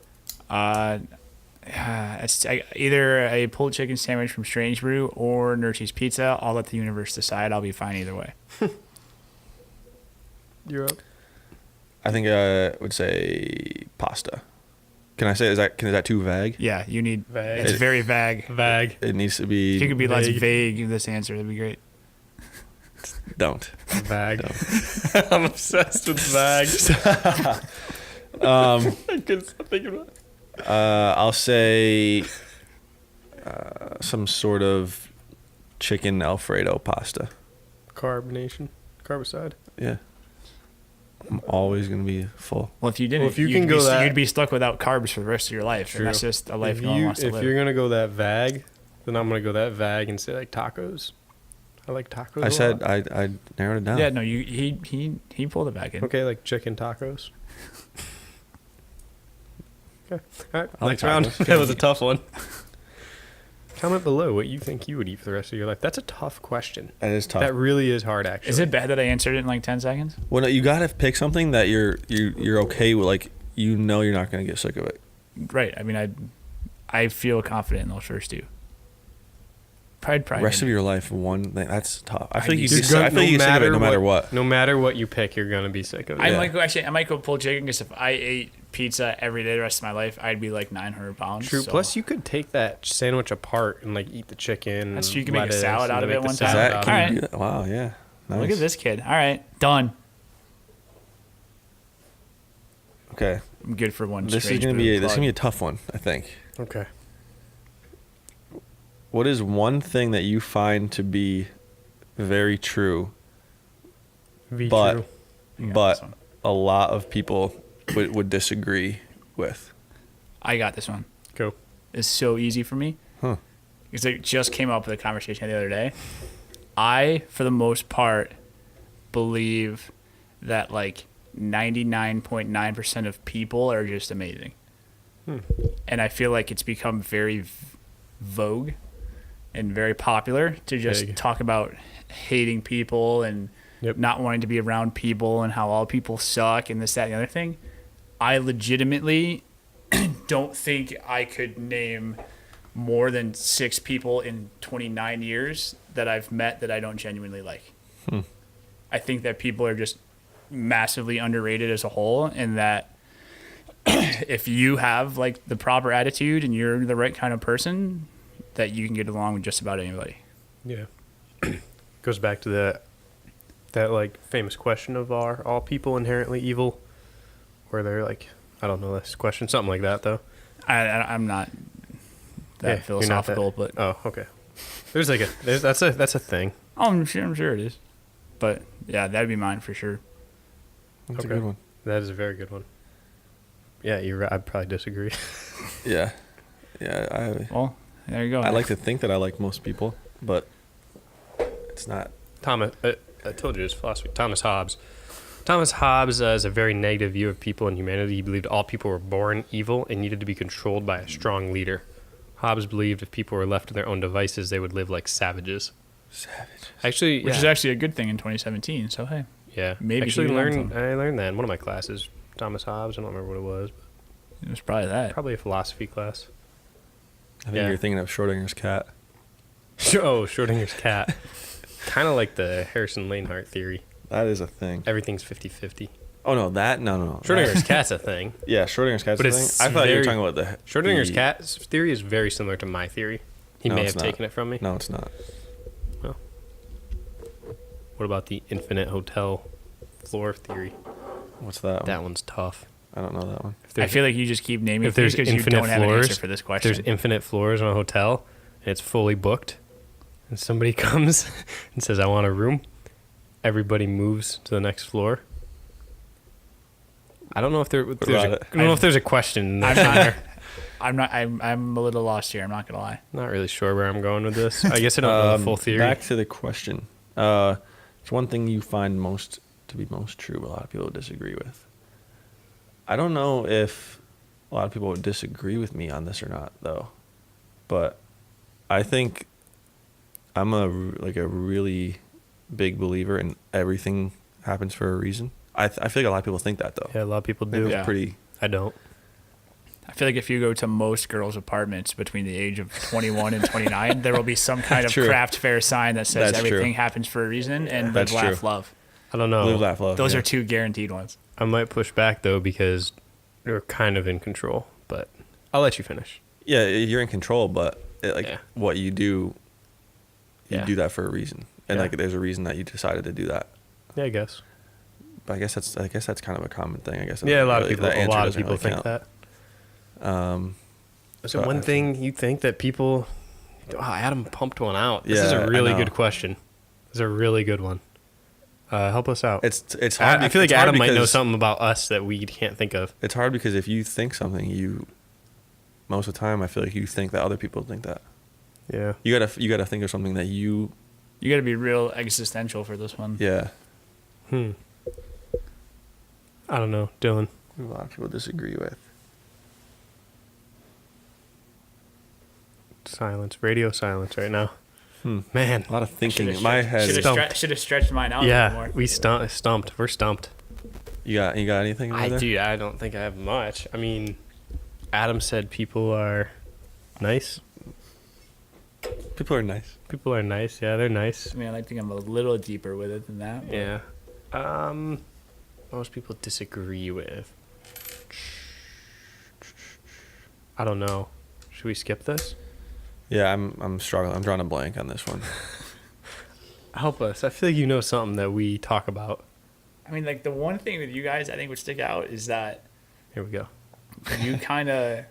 It's either a pulled chicken sandwich from Strange Brew or Nurse's Pizza. I'll let the universe decide. I'll be fine either way. You're up. I think I would say pasta. Can I say is that too vague? Yeah, you need. Vague. It's very vague. Vague. It needs to be. If you could be less Vague. vague in this answer, that'd be great. Don't. Vague. Don't. I'm obsessed with vague. I couldn't stop thinking about it. I'll say some sort of chicken Alfredo pasta. Carbonation. Carbicide. Yeah. I'm always gonna be full. Well, if you didn't, Well, if you you'd can go that- you'd be stuck without carbs for the rest of your life. True. And that's just a life If no one wants to if live. you're gonna go that vague, then I'm gonna go that vague and say like tacos. I like tacos. I a said lot. I narrowed it down. Yeah, no, he pulled it back in. Okay, like chicken tacos. Okay. All right. I like Next round. tacos. That was a tough one. Comment below what you think you would eat for the rest of your life. That's a tough question. That is tough. That really is hard, actually. Is it bad that I answered it in like 10 seconds? Well, no, you gotta pick something that you're okay with. Like you're not gonna get sick of it. Right. I mean, I feel confident in those first two. Pride. Rest of your life, one thing that's tough. I I'd feel be you sick- get sick. I feel you get sick of it no matter what. No matter what you pick, you're gonna be sick of it. I Yeah. might go. Actually, I might go pulled chicken because if I ate pizza every day the rest of my life, I'd be like 900 pounds. True. so- Plus, you could take that sandwich apart and like eat the chicken. That's true, you can make a lettuce, salad and out of make it the one Is time. salad that? out Can of Alright. you do that? Wow. Yeah. Nice. Look at this kid. All right, done. Okay. I'm good for one. This is strange gonna brew be plug. a tough one. I think. it. Okay. What is one thing that you find to be very true, but True. I got this but one. a lot of people would disagree with? I got this one. Go. It's so easy for me. Huh. Because it just came up with a conversation the other day. I, for the most part, believe that like 99.9% of people are just amazing. And I feel like it's become very vogue and very popular to just Big. talk about hating people and Yep. not wanting to be around people and how all people suck and this, that, and the other thing. I legitimately don't think I could name more than 6 people in 29 years that I've met that I don't genuinely like. I think that people are just massively underrated as a whole, and that if you have like the proper attitude and you're the right kind of person, that you can get along with just about anybody. Yeah. Goes back to that like famous question of are all people inherently evil, where they're like, I don't know this question, something like that though. I'm not that Yeah, you're not philosophical, that- but Oh, okay. That's a thing. I'm sure it is. But yeah, that'd be mine for sure. That's Okay. a good one. That is a very good one. Yeah, you're right. I'd probably disagree. Yeah. Yeah. Well, there you go. I like to think that I like most people, but it's not. Thomas, I told you his philosophy. Thomas Hobbes. Thomas Hobbes has a very negative view of people and humanity. He believed all people were born evil and needed to be controlled by a strong leader. Hobbes believed if people were left to their own devices, they would live like savages. Savage. Actually, Which yeah. is actually a good thing in 2017. So hey, Yeah, Maybe actually he learned I learned that in one of my classes. Thomas Hobbes. I don't remember what it was. it was probably that. Probably a philosophy class. I think Yeah. you're thinking of Schrodinger's cat. Oh, Schrodinger's cat. Kind of like the Harrison Lanehart theory. That is a thing. Everything's 50-50. Oh no, no. Schrodinger's cat's a thing. Yeah, Schrodinger's cat's But a thing. it's I thought you were very- talking about the Schrodinger's the- cat's theory is very similar to my theory. He No, may it's have not. taken it from me. No, it's not. What about the infinite hotel floor theory? What's that? That one's tough. I don't know that one. If I there's, feel like you just keep naming if things there's because you infinite don't have an answer floors, for this if question. there's infinite floors in a hotel and it's fully booked, and somebody comes and says, "I want a room," everybody moves to the next floor. I don't know if there's about a, it? I don't know if there's a question I'm there. I'm a little lost here. I'm not gonna lie. Not really sure where I'm going with this. I guess I don't know the full theory. Back to the question. It's one thing you find to be most true, but a lot of people disagree with. I don't know if a lot of people would disagree with me on this or not, though. But I think I'm a really big believer in everything happens for a reason. I feel like a lot of people think that though. Yeah, a lot of people I think do. it's Yeah. pretty. I don't. I feel like if you go to most girls' apartments between the age of 21 and 29, there will be some kind of True. craft fair sign that says That's everything true. happens for a reason and That's live, laugh, true. love. I don't know. Live, laugh, love. Those yeah. are two guaranteed ones. I might push back though because you're kind of in control, but I'll let you finish. Yeah, you're in control, but Yeah. what you do, you Yeah. do that for a reason, and Yeah. like there's a reason that you decided to do that. Yeah, I guess. But I guess that's kind of a common thing. I guess. Yeah, a lot of really- people. that A answer lot of doesn't people really think count. that. Is there so one I- thing you think that people? Oh, Adam pumped one out. This is Yeah, a I really know. good question. This is a really good one. Help us out. It's hard. I feel like it's hard Adam might know because- something about us that we can't think of. It's hard because if you think something, most of the time I feel like you think that other people think that. Yeah. You gotta think of something that you. You got to be real existential for this one. Yeah. I don't know, Dylan. A lot of people disagree with. Silence. Radio silence right now. Hmm. Man. A lot of thinking Should've in my stretched- head. Should Stumped. have stretched mine out a little Yeah, more. we stumped. We're stumped. You got anything over there? Dude, I don't think I have much. I mean, Adam said people are nice. People are nice. People are nice. Yeah, they're nice. I mean, I think I'm a little deeper with it than that. but- Yeah. Most people disagree with. I don't know. Should we skip this? Yeah, I'm struggling. I'm drawing a blank on this one. Help us. I feel like you know something that we talk about. I mean, like the one thing with you guys I think would stick out is that Here we go. you kind of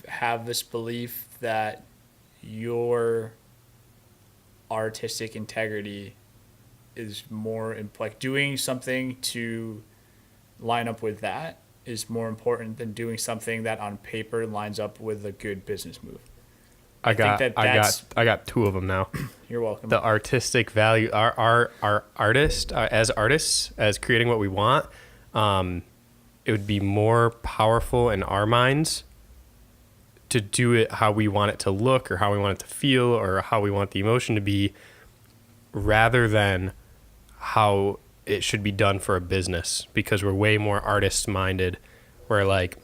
have this belief that your artistic integrity is more like doing something to line up with that is more important than doing something that on paper lines up with a good business move. I got two of them now. You're welcome. The artistic value, our artist, as artists, as creating what we want, it would be more powerful in our minds to do it how we want it to look or how we want it to feel or how we want the emotion to be rather than how it should be done for a business, because we're way more artist minded. We're like,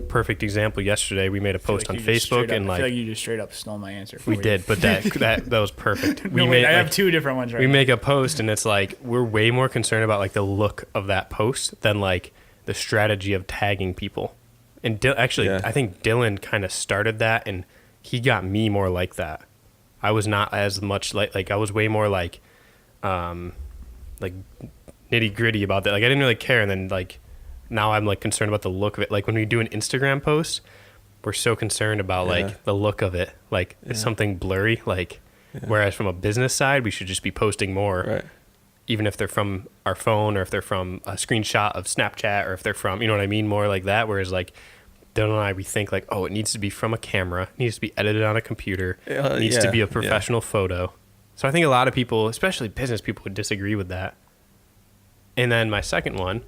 perfect example, yesterday we made a post on Facebook and I feel like you just straight up stole my answer. we did, but that was perfect. I have two different ones right we now. make a post and it's like we're way more concerned about like the look of that post than like the strategy of tagging people. And actually, Yeah. I think Dylan kind of started that, and he got me more like that. I was not as much like I was way more like nitty gritty about that. Like I didn't really care, and then like now I'm like concerned about the look of it. Like when we do an Instagram post, we're so concerned about Yeah. like the look of it. Like it's something blurry. Like whereas from a business side, we should just be posting more. Right. Even if they're from our phone or if they're from a screenshot of Snapchat or if they're from, you know what I mean? More like that. Whereas like Dylan and I, we think like, oh, it needs to be from a camera. It needs to be edited on a computer. It needs to be a professional photo. So I think a lot of people, especially business people, would disagree with that. And then my second one,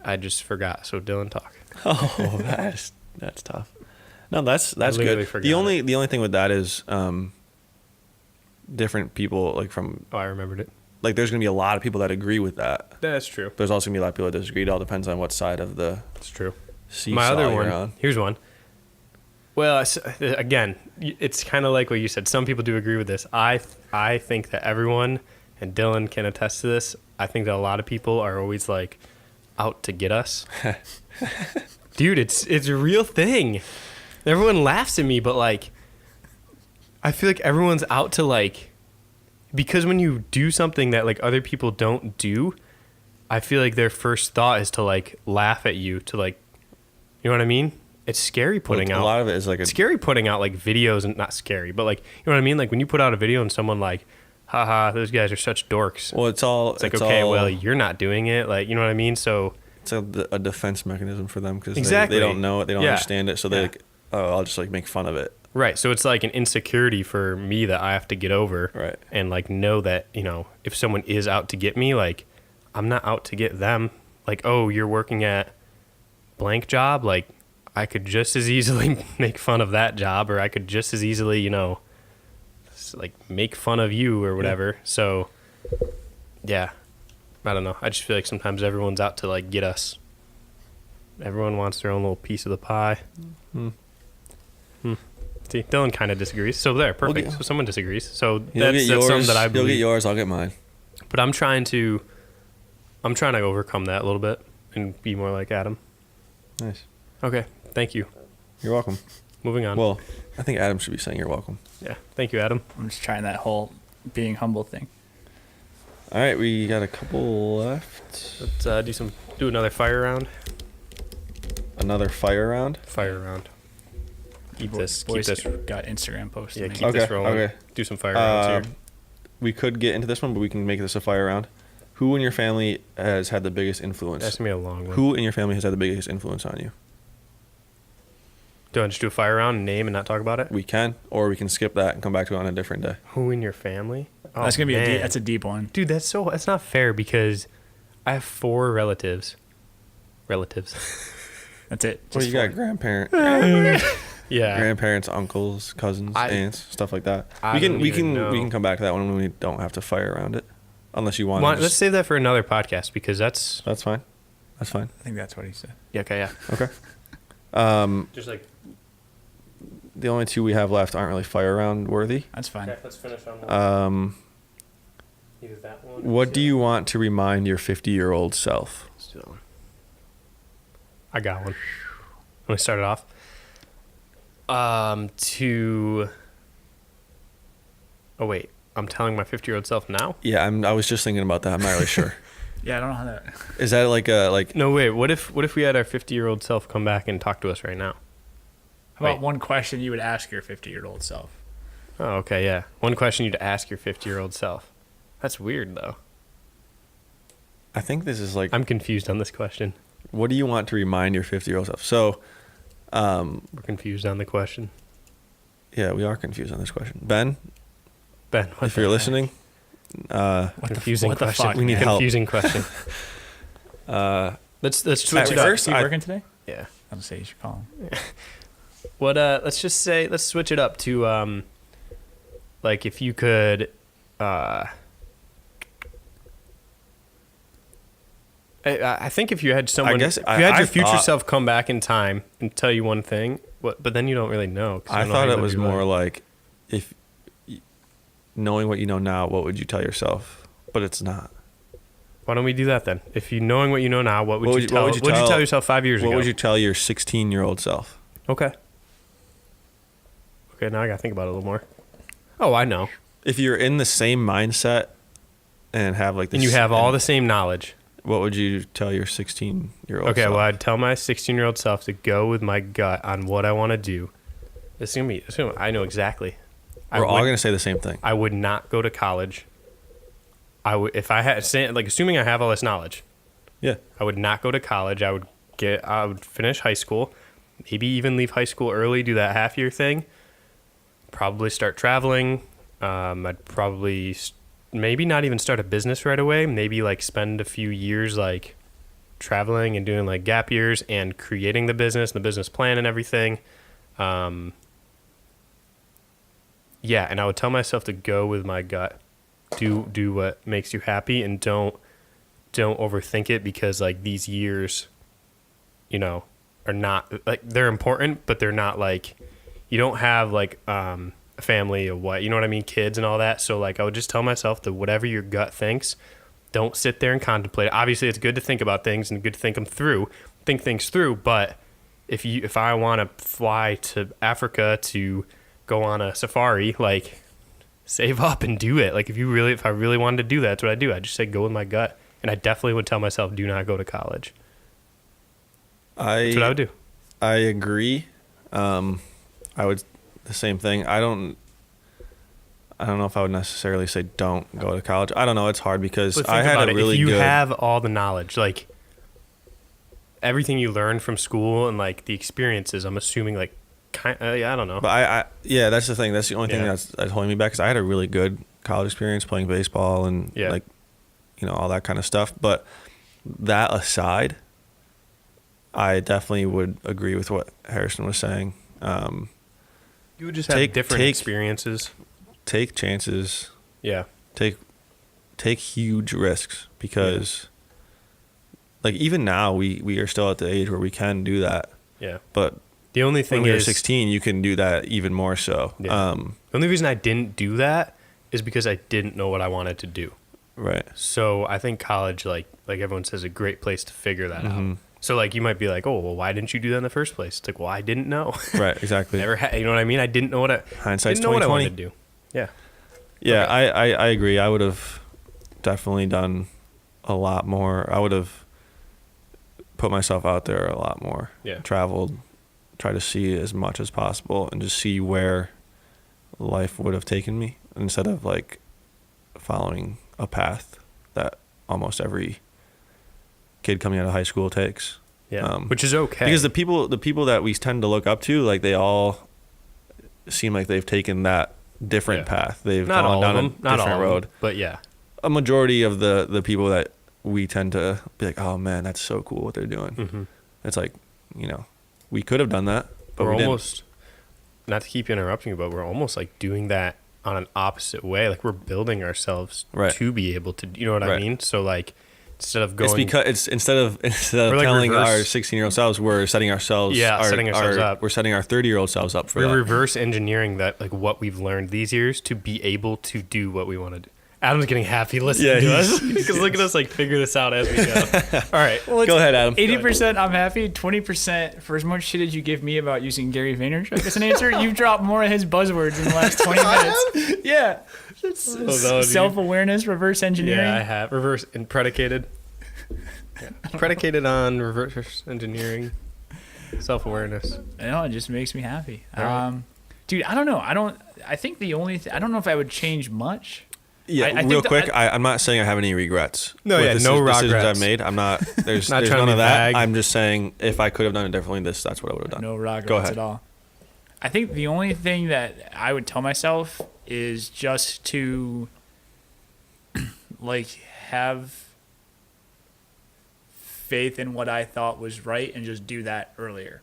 I just forgot. So Dylan, talk. Oh, that's tough. No, that's literally good. forgot The only thing with that is different people like from Oh, I remembered it. like there's gonna be a lot of people that agree with that. That's true. There's also gonna be a lot of people that disagree. It all depends on what side of the That's true. seesaw My other you're one, on. here's one. Well, again, it's kind of like what you said. Some people do agree with this. I think that everyone, and Dylan can attest to this, I think that a lot of people are always like out to get us. Dude, it's a real thing. Everyone laughs at me, but like I feel like everyone's out to like, because when you do something that like other people don't do, I feel like their first thought is to like laugh at you, to like, you know what I mean? It's scary putting out. A lot of it is like it's scary putting out like videos, and not scary, but like, you know what I mean? Like when you put out a video and someone like, haha, those guys are such dorks. Well, it's like okay, well, you're not doing it. Like, you know what I mean? So it's a defense mechanism for them because exactly. they don't know it, they don't understand it, so they like, oh, I'll just like make fun of it. Right. So it's like an insecurity for me that I have to get over. Right. And like know that, you know, if someone is out to get me, like I'm not out to get them. Like, oh, you're working at blank job, like I could just as easily make fun of that job, or I could just as easily, you know, like make fun of you or whatever. Yeah. So yeah, I don't know. I just feel like sometimes everyone's out to like get us. Everyone wants their own little piece of the pie. See, Dylan kind of disagrees. So there, perfect. So someone disagrees. So that's something that I believe. You'll get yours, I'll get mine. But I'm trying to overcome that a little bit and be more like Adam. Nice. Okay, thank you. You're welcome. Moving on. Well, I think Adam should be saying you're welcome. Yeah, thank you, Adam. I'm just trying that whole being humble thing. All right, we got a couple left. Let's do another fire round. Another fire round? Fire round. Keep this got Instagram posts. Yeah, keep this rolling. Okay. Do some fire rounds here. We could get into this one, but we can make this a fire round. Who in your family has had the biggest influence? That's gonna be a long one. Who in your family has had the biggest influence on you? Do I just do a fire round and name and not talk about it? We can, or we can skip that and come back to it on a different day. Who in your family? Oh, that's gonna be that's a deep one, dude. That's not fair because I have 4 relatives. That's it. Well, you got grandparents. Yeah. Grandparents, uncles, cousins, aunts, stuff like that. We can come back to that one when we don't have to fire around it, unless you want. Let's save that for another podcast because that's fine. That's fine. I think that's what he said. Yeah. Okay. Yeah. Okay. Just like the only 2 we have left aren't really fire round worthy. That's fine. Okay, let's finish on one. Either that one. What do you want to remind your 50-year-old self? Let's do that one. I got one. Let me start it off. Oh wait, I'm telling my 50-year-old self now? Yeah, I was just thinking about that. I'm not really sure. Yeah, I don't know how that. Is that like? No, wait. What if we had our 50-year-old self come back and talk to us right now? How about one question you would ask your 50-year-old self? Oh, okay, yeah. One question you'd ask your 50-year-old self. That's weird though. I think this is like. I'm confused on this question. What do you want to remind your 50-year-old self? So, we're confused on the question. Yeah, we are confused on this question. Ben, if you're listening, confusing question. Fuck, we need a confusing question. Let's switch it up. Is he working today? Yeah. I'll just say you should call him. What? Let's switch it up to like if you could. I think if you had someone, if you had your future self come back in time and tell you one thing, but then you don't really know. I thought it was more like, if knowing what you know now, what would you tell yourself? But it's not. Why don't we do that then? If you knowing what you know now, what would you tell yourself 5 years ago? What would you tell your 16-year-old self? Okay. Okay, now I gotta think about it a little more. Oh, I know. If you're in the same mindset and have like this, and you have all the same knowledge. What would you tell your 16-year-old Okay, self? well, I'd tell my 16-year-old self to go with my gut on what I want to do. I know exactly. We're all going to say the same thing. I would not go to college. If I had, assuming I have all this knowledge. Yeah. I would not go to college. I would finish high school, maybe even leave high school early, do that half-year thing. Probably start traveling. I'd probably maybe not even start a business right away. Maybe like spend a few years like traveling and doing like gap years and creating the business, the business plan and everything. Yeah, and I would tell myself to go with my gut. Do what makes you happy and don't overthink it, because like these years, are not like, they're important, but they're not like, you don't have like a family or what, you know what I mean, kids and all that. So like I would just tell myself that whatever your gut thinks, Don't sit there and contemplate it. Obviously, it's good to think about things and good to think things through. But if I want to fly to Africa to go on a safari, like, save up and do it. Like, if I really wanted to do that, that's what I do. I just say go with my gut. And I definitely would tell myself, do not go to college. That's what I would do. I agree. I would the same thing. I don't know if I would necessarily say don't go to college. I don't know. It's hard because But I think had about a it. really If you good. have all the knowledge, like everything you learned from school and like the experiences, I'm assuming like I don't know. But yeah, that's the thing. That's the only thing Yeah. that's holding me back because I had a really good college experience playing baseball and Yeah. like, all that kind of stuff. But that aside, I definitely would agree with what Harrison was saying. You would just have different experiences. Take chances. Yeah. Take huge risks because, like, even now we are still at the age where we can do that. Yeah. But The only when thing we were is 16, you can do that even more so. Yeah. The only reason I didn't do that is because I didn't know what I wanted to do. Right. So I think college, like everyone says, is a great place to figure that out. So like you might be like, oh, well, why didn't you do that in the first place? It's like, well, I didn't know. Right. Exactly. Never had, you know what I mean? I didn't know Hindsight's didn't know what I 20/20. wanted to do. Yeah. Yeah, Okay. I agree. I would have definitely done a lot more. I would have put myself out there a lot more. Yeah. Traveled, try to see as much as possible and just see where life would have taken me instead of like following a path that almost every kid coming out of high school takes. Yeah. Which is okay. Because the people that we tend to look up to, like they all seem like they've taken that different path. They've not gone all down of a them, not different all road. of them, but yeah. A majority of the people that we tend to be like, oh man, that's so cool what they're doing. Mm-hmm. It's like, we could have done that, but we're we almost, not to keep interrupting you, but we're almost like doing that on an opposite way. Like we're building ourselves Right. to be able to, you know what I Right. mean? So like instead of going, It's because it's instead of We're like telling reverse- our 16-year-old selves, we're setting ourselves, setting ourselves up. We're setting our 30-year-old selves up for we're that. reverse engineering that, like what we've learned these years to be able to do what we want to do. Adam's getting happy listening to us because look at us like figure this out as we go. All right. Well, Go ahead, Adam. 80% I'm happy, 20% for as much shit as you give me about using Gary Vaynerchuk as an answer, you've dropped more of his buzzwords in the last 20 minutes. Yeah. Self-awareness, reverse engineering. Yeah, I have reverse and predicated. Predicated on reverse engineering, self-awareness. No, it just makes me happy. All right. Dude, I don't know. I think the only I don't know if I would change much. Yeah, I think real that quick, I'm not saying I have any regrets. No, with yeah, the no decisions regrets. I've made. I'm not. There's, Not there's trying to none of be that. vague. I'm just saying if I could have done it differently, that's what I would have done. No Go regrets ahead. at all. I think the only thing that I would tell myself is just to like have faith in what I thought was right and just do that earlier.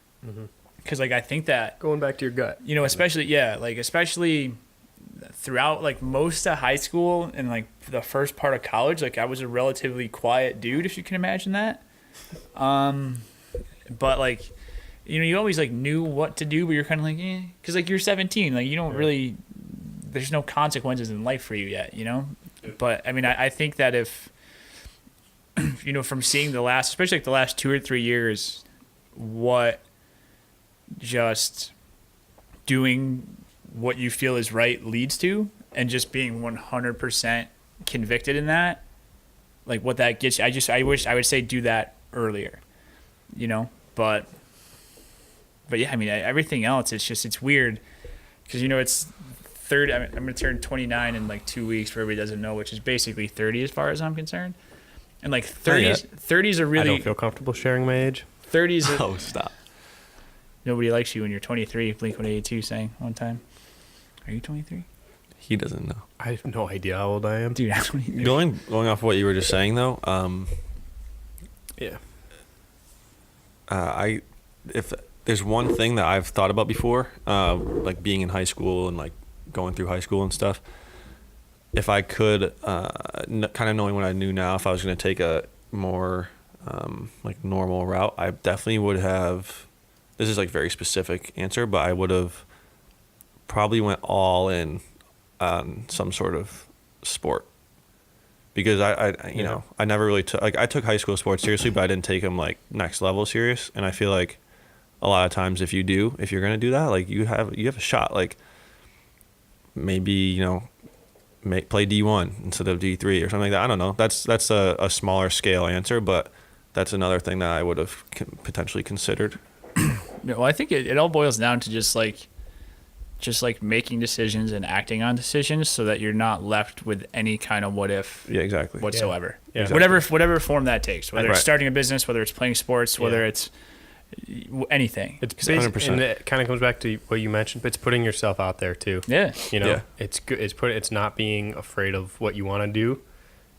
Because like I think that Going back to your gut. especially throughout like most of high school and like the first part of college, like I was a relatively quiet dude, if you can imagine that. But like, you always like knew what to do, but you're kind of like, because like you're 17, like you don't really, there's no consequences in life for you yet, But I mean, I think that if, from seeing especially like the last 2 or 3 years, what just doing what you feel is right leads to, and just being 100% convicted in that, like what that gets you. I wish I would say do that earlier, but yeah, I mean, everything else, it's weird because, it's 30. I'm going to turn 29 in like 2 weeks for everybody doesn't know, which is basically 30 as far as I'm concerned. And like 30s are I really, don't feel comfortable sharing my age. 30s are, Oh, stop. nobody likes you when you're 23, Blink-182 saying one time. Are you 23? He doesn't know. I have no idea how old I am. Dude, I'm 23. Going off what you were just saying though, Yeah. If there's one thing that I've thought about before, like being in high school and like going through high school and stuff, if I could, kind of knowing what I knew now, if I was going to take a more like normal route, I definitely would have. This is like very specific answer, but I would have probably went all in on some sort of sport because you know, I never really took, like, I took high school sports seriously, but I didn't take them like next level serious. And I feel like a lot of times if you're going to do that, like you have a shot, like maybe, you know, play D1 instead of D3 or something like that. I don't know. That's a smaller scale answer, but that's another thing that I would have potentially considered. Well, I think it all boils down to just like making decisions and acting on decisions so that you're not left with any kind of what if whatsoever. Yeah. Exactly. Whatever form that takes, whether it's Right. starting a business, whether it's playing sports, whether it's anything. It's basic, 100%. and it kind of comes back to what you mentioned, but it's putting yourself out there too. Yeah. You know, Yeah. it's good. It's not being afraid of what you want to do,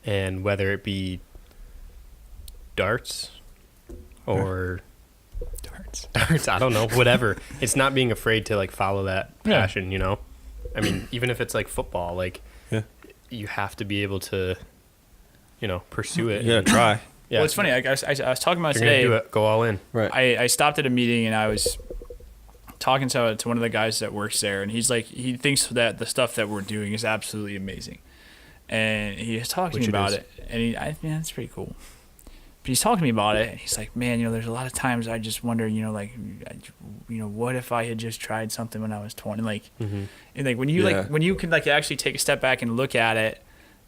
and whether it be darts or darts, I don't know, whatever. It's not being afraid to like follow that Yeah. passion. You know, I mean, even if it's like football, like you have to be able to, you know, pursue it. Yeah, try. Yeah. Well, it's funny. I was talking about If you're gonna today. do it, go all in. Right. I stopped at a meeting and I was talking to one of the guys that works there, and he's like, he thinks that the stuff that we're doing is absolutely amazing, and he was talking to me Which it about is. it, and that's pretty cool. But he's talking to me about it, and he's like, man, you know, there's a lot of times I just wonder, you know, like, you know, what if I had just tried something when I was 20, like, and like when you Yeah. when you can like actually take a step back and look at it,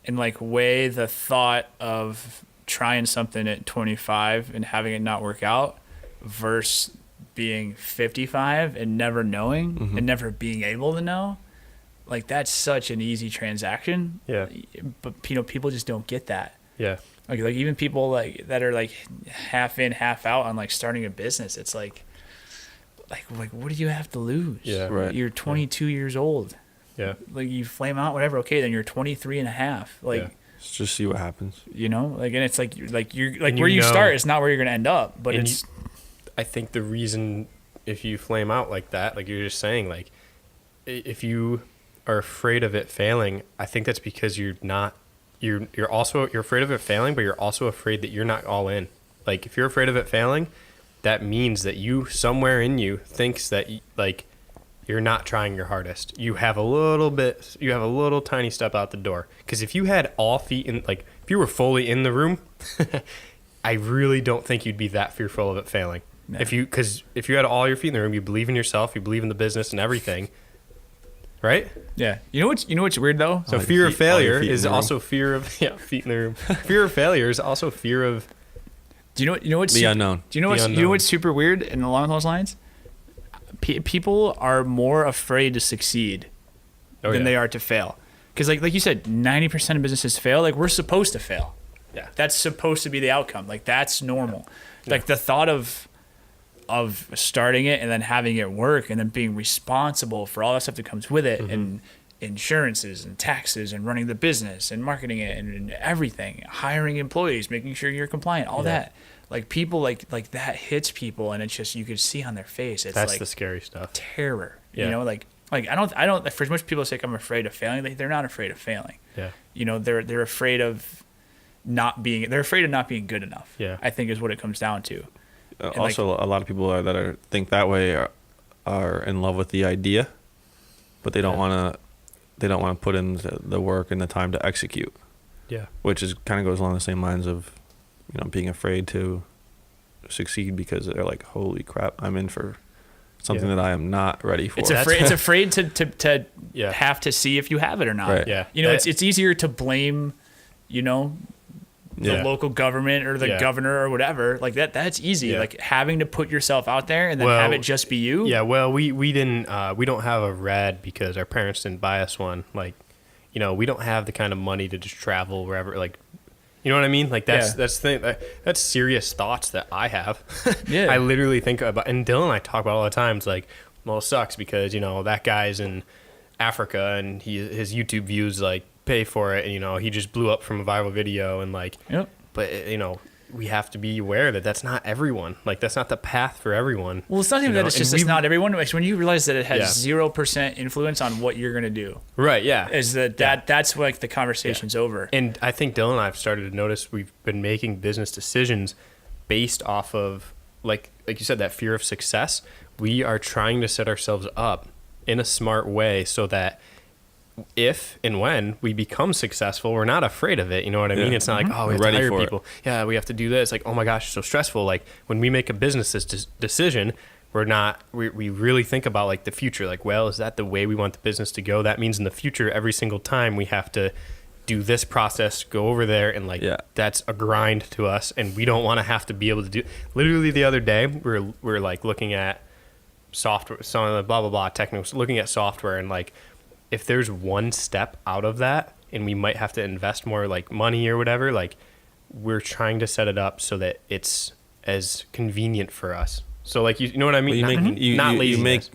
and like weigh the thought of trying something at 25 and having it not work out versus being 55 and never knowing and never being able to know, like that's such an easy transaction. Yeah. But you know, people just don't get that. Yeah. Like even people like that are like half in, half out on like starting a business. It's like what do you have to lose? Yeah. Right. You're 22 years old. Yeah. Like you flame out, whatever. Okay, then you're 23 and a half. Like. Yeah. Let's just see what happens. You know, like, and it's like you're like And where you know- start is not where you're gonna end up, but And it's I think the reason, if you flame out like that, like you're just saying, like if you are afraid of it failing, I think that's because you're afraid of it failing, but you're also afraid that you're not all in. Like if you're afraid of it failing, that means that you somewhere in you thinks that like you're not trying your hardest. You have a little tiny step out the door. Because if you had all feet in, like if you were fully in the room, I really don't think you'd be that fearful of it failing. No. Because if you had all your feet in the room, you believe in yourself, you believe in the business and everything, right? yeah. You know what's weird though? So All your fear of feet- all your failure feet in is the room. also fear of feet in the room. Fear of failure is also fear of Do you know what's The unknown. Do you know The what's unknown. what's super weird and along those lines? People are more afraid to succeed than they are to fail. Because like you said, 90% of businesses fail. Like we're supposed to fail. Yeah. That's supposed to be the outcome. Like that's normal. Like the thought of starting it and then having it work and then being responsible for all that stuff that comes with it and insurances and taxes and running the business and marketing it and everything, hiring employees, making sure you're compliant, all that. Like people like that hits people, and it's just you could see on their face. It's that's like the scary stuff. terror. Yeah. You know, like I don't. For as much people say I'm afraid of failing, they're not afraid of failing. Yeah. You know, they're afraid of not being. They're afraid of not being good enough. Yeah. I think is what it comes down to. And, Also, a lot of people think that way are in love with the idea, but they don't want to put in the work and the time to execute. Yeah. Which is kind of goes along the same lines of, you know, being afraid to succeed because they're like, holy crap, I'm in for something Yeah. that I am not ready for. It's afraid to Yeah. have to see if you have it or not. Right. Yeah. You know, it's easier to blame, you know, the Yeah. local government or the Yeah. governor or whatever. Like that's easy. Yeah. Like having to put yourself out there and then Well, have it just be you. Yeah, well, we didn't we don't have a rad because our parents didn't buy us one. Like, you know, we don't have the kind of money to just travel wherever. Like, you know what I mean? Like that's the thing. That's serious thoughts that I have. Yeah. I literally think about, and Dylan and I talk about all the time. It's like, well, it sucks because you know that guy's in Africa and his YouTube views like pay for it, and you know he just blew up from a viral video and like. Yep. But you know, we have to be aware that that's not everyone. Like that's not the path for everyone. Well, it's not even you that know? it's just And it's not everyone. It's when you realize that it has Yeah. 0% influence on what you're gonna do. Right? Yeah. Is that's like the conversation's over. And I think Dylan and I have started to notice we've been making business decisions based off of like you said, that fear of success. We are trying to set ourselves up in a smart way so that if and when we become successful, we're not afraid of it. You know what I mean? It's not like, oh, we have Ready to hire for it. people. Yeah, we have to do this. Like, oh my gosh, it's so stressful. Like when we make a business decision, we really think about like the future. Like, well, is that the way we want the business to go? That means in the future, every single time we have to do this process, go over there, and like that's a grind to us, and we don't want to have to be able to do. Literally the other day, we're like looking at software, some of the blah blah blah technical, looking at software, and like if there's one step out of that, and we might have to invest more like money or whatever, like we're trying to set it up so that it's as convenient for us. So like you know what I mean? Not laziness.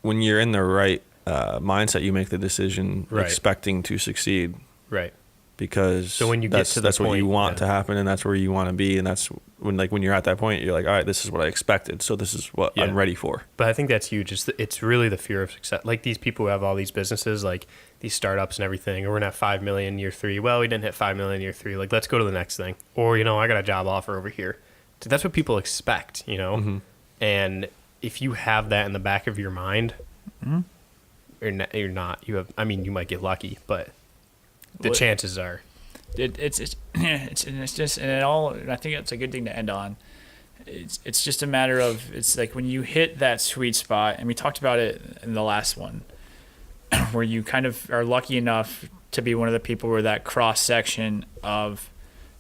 When you're in the right mindset, you make the decision expecting to succeed. Right. Because so when you get to that's the what point, you want to happen, and that's where you want to be, and that's when you're at that point, you're like, all right, this is what I expected, so this is what I'm ready for. But I think that's huge. It's really the fear of success. Like these people who have all these businesses, like these startups and everything, or we're gonna have 5 million year 3. Well, we didn't hit 5 million year 3. Like let's go to the next thing. Or I got a job offer over here. So that's what people expect, And if you have that in the back of your mind, you're not. You might get lucky, but the chances are. It's just, and it all. I think it's a good thing to end on. It's just a matter of, it's like when you hit that sweet spot, and we talked about it in the last one, where you kind of are lucky enough to be one of the people where that cross section of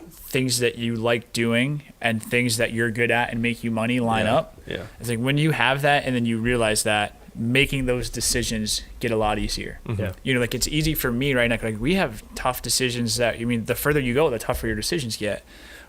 things that you like doing and things that you're good at and make you money line up. Yeah. It's like when you have that, and then you realize that making those decisions get a lot easier. Yeah. Like it's easy for me right now. Like we have tough decisions that, the further you go, the tougher your decisions get.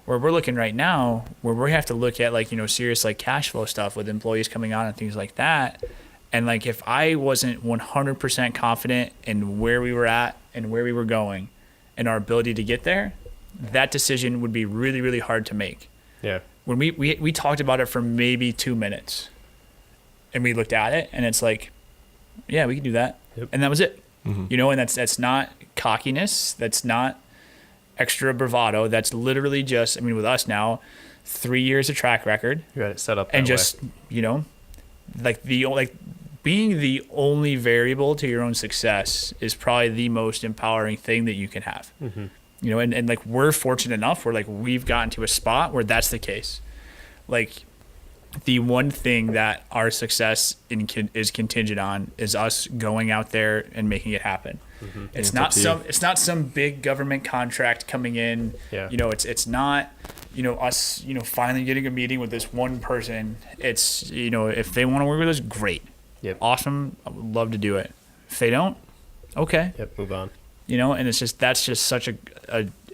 Where we're looking right now, where we have to look at like, serious like cash flow stuff with employees coming on and things like that. And like if I wasn't 100% confident in where we were at and where we were going and our ability to get there, that decision would be really, really hard to make. Yeah. When we talked about it for maybe 2 minutes, and we looked at it, and it's like, yeah, we can do that. Yep. And that was it. And that's not cockiness. That's not extra bravado. That's literally just, with us now, 3 years of track record. You got it set up that and just, being the only variable to your own success is probably the most empowering thing that you can have. And like we're fortunate enough where like we've gotten to a spot where that's the case. Like the one thing that our success is contingent on is us going out there and making it happen. It's not some big government contract coming in. Yeah. It's not us finally getting a meeting with this one person. It's if they want to work with us, great. Yep. Awesome. I would love to do it. If they don't, okay. Yep. Move on. And it's just, that's just such a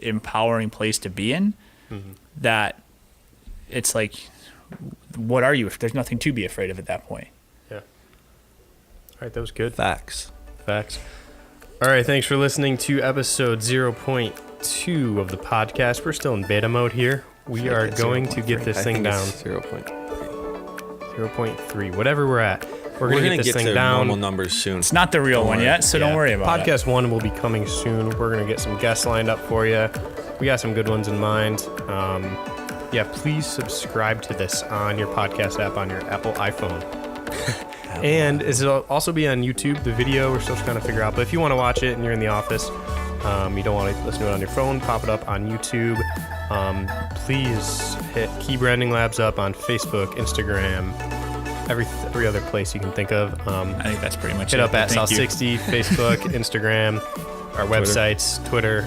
empowering place to be in, that it's like, what are you if there's nothing to be afraid of at that point? Yeah. All right, that was good. Facts. All right, thanks for listening to episode 0.2 of the podcast. We're still in beta mode here. We are going to get this thing down. 0.3. 0.3, whatever we're at. We're going to get this thing to down. normal numbers soon. It's not the real one yet, so don't worry about it. Podcast 1 will be coming soon. We're going to get some guests lined up for you. We got some good ones in mind. Please subscribe to this on your podcast app on your Apple iPhone. And it'll also be on YouTube, the video. We're still trying to figure out. But if you want to watch it and you're in the office, you don't want to listen to it on your phone, pop it up on YouTube. Please hit Key Branding Labs up on Facebook, Instagram, every other place you can think of. I think that's pretty much hit it. up at Thank South you. 60, Facebook, Instagram, our websites, Twitter.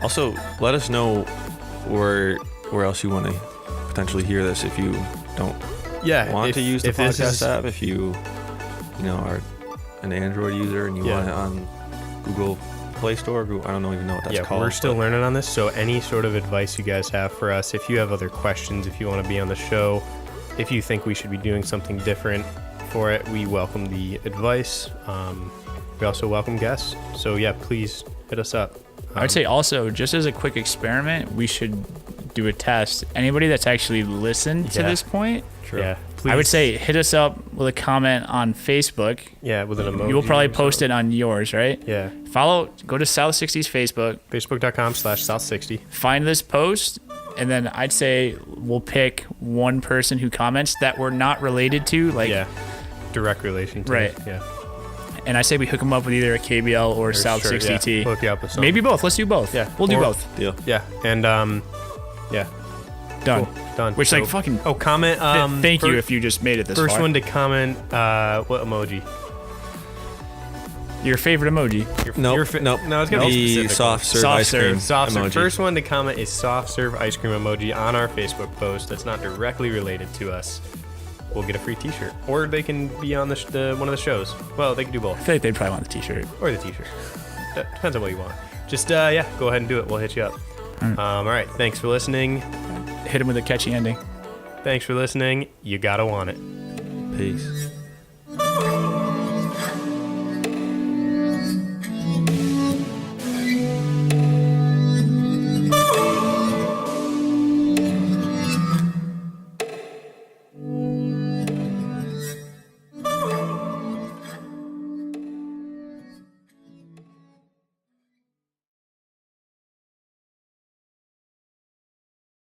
Also, let us know where else you want to potentially hear this if you don't want to use the podcast app. If you are an Android user and you want it on Google Play Store, I don't even know what that's called. We're still learning on this, so any sort of advice you guys have for us, if you have other questions, if you want to be on the show, if you think we should be doing something different for it, we welcome the advice. We also welcome guests, so please hit us up. I would say also, just as a quick experiment, we should do a test. Anybody that's actually listened to this point, please. I would say hit us up with a comment on Facebook. Yeah, with an emoji. You'll probably post it on yours, right? Yeah. Go to South 60's Facebook. Facebook.com/South60. Find this post, and then I'd say we'll pick one person who comments that we're not related to. Direct relation to Right. it. Yeah. And I say we hook them up with either a KBL or South Sure, 60T. Yeah. Hook you up with something. Maybe both. Let's do both. Yeah. We'll do Or- both. Deal. Yeah. And yeah. Done. Cool. Done. Which, like, fucking. Oh, comment. Thank you if you just made it this First far. one to comment. What emoji? Your favorite emoji. Nope. Nope. No, it's gonna be the specific. soft serve Soft ice serve. cream Soft serve. emoji. First one to comment a soft serve ice cream emoji on our Facebook post that's not directly related to us will get a free T-shirt, or they can be on the one of the shows. Well, they can do both, I feel like they'd probably want the T-shirt. or the T-shirt. Depends on what you want. Just yeah, go ahead and do it. We'll hit you up. All right. Thanks for listening. Hit him with a catchy ending. Thanks for listening. You gotta want it. Peace.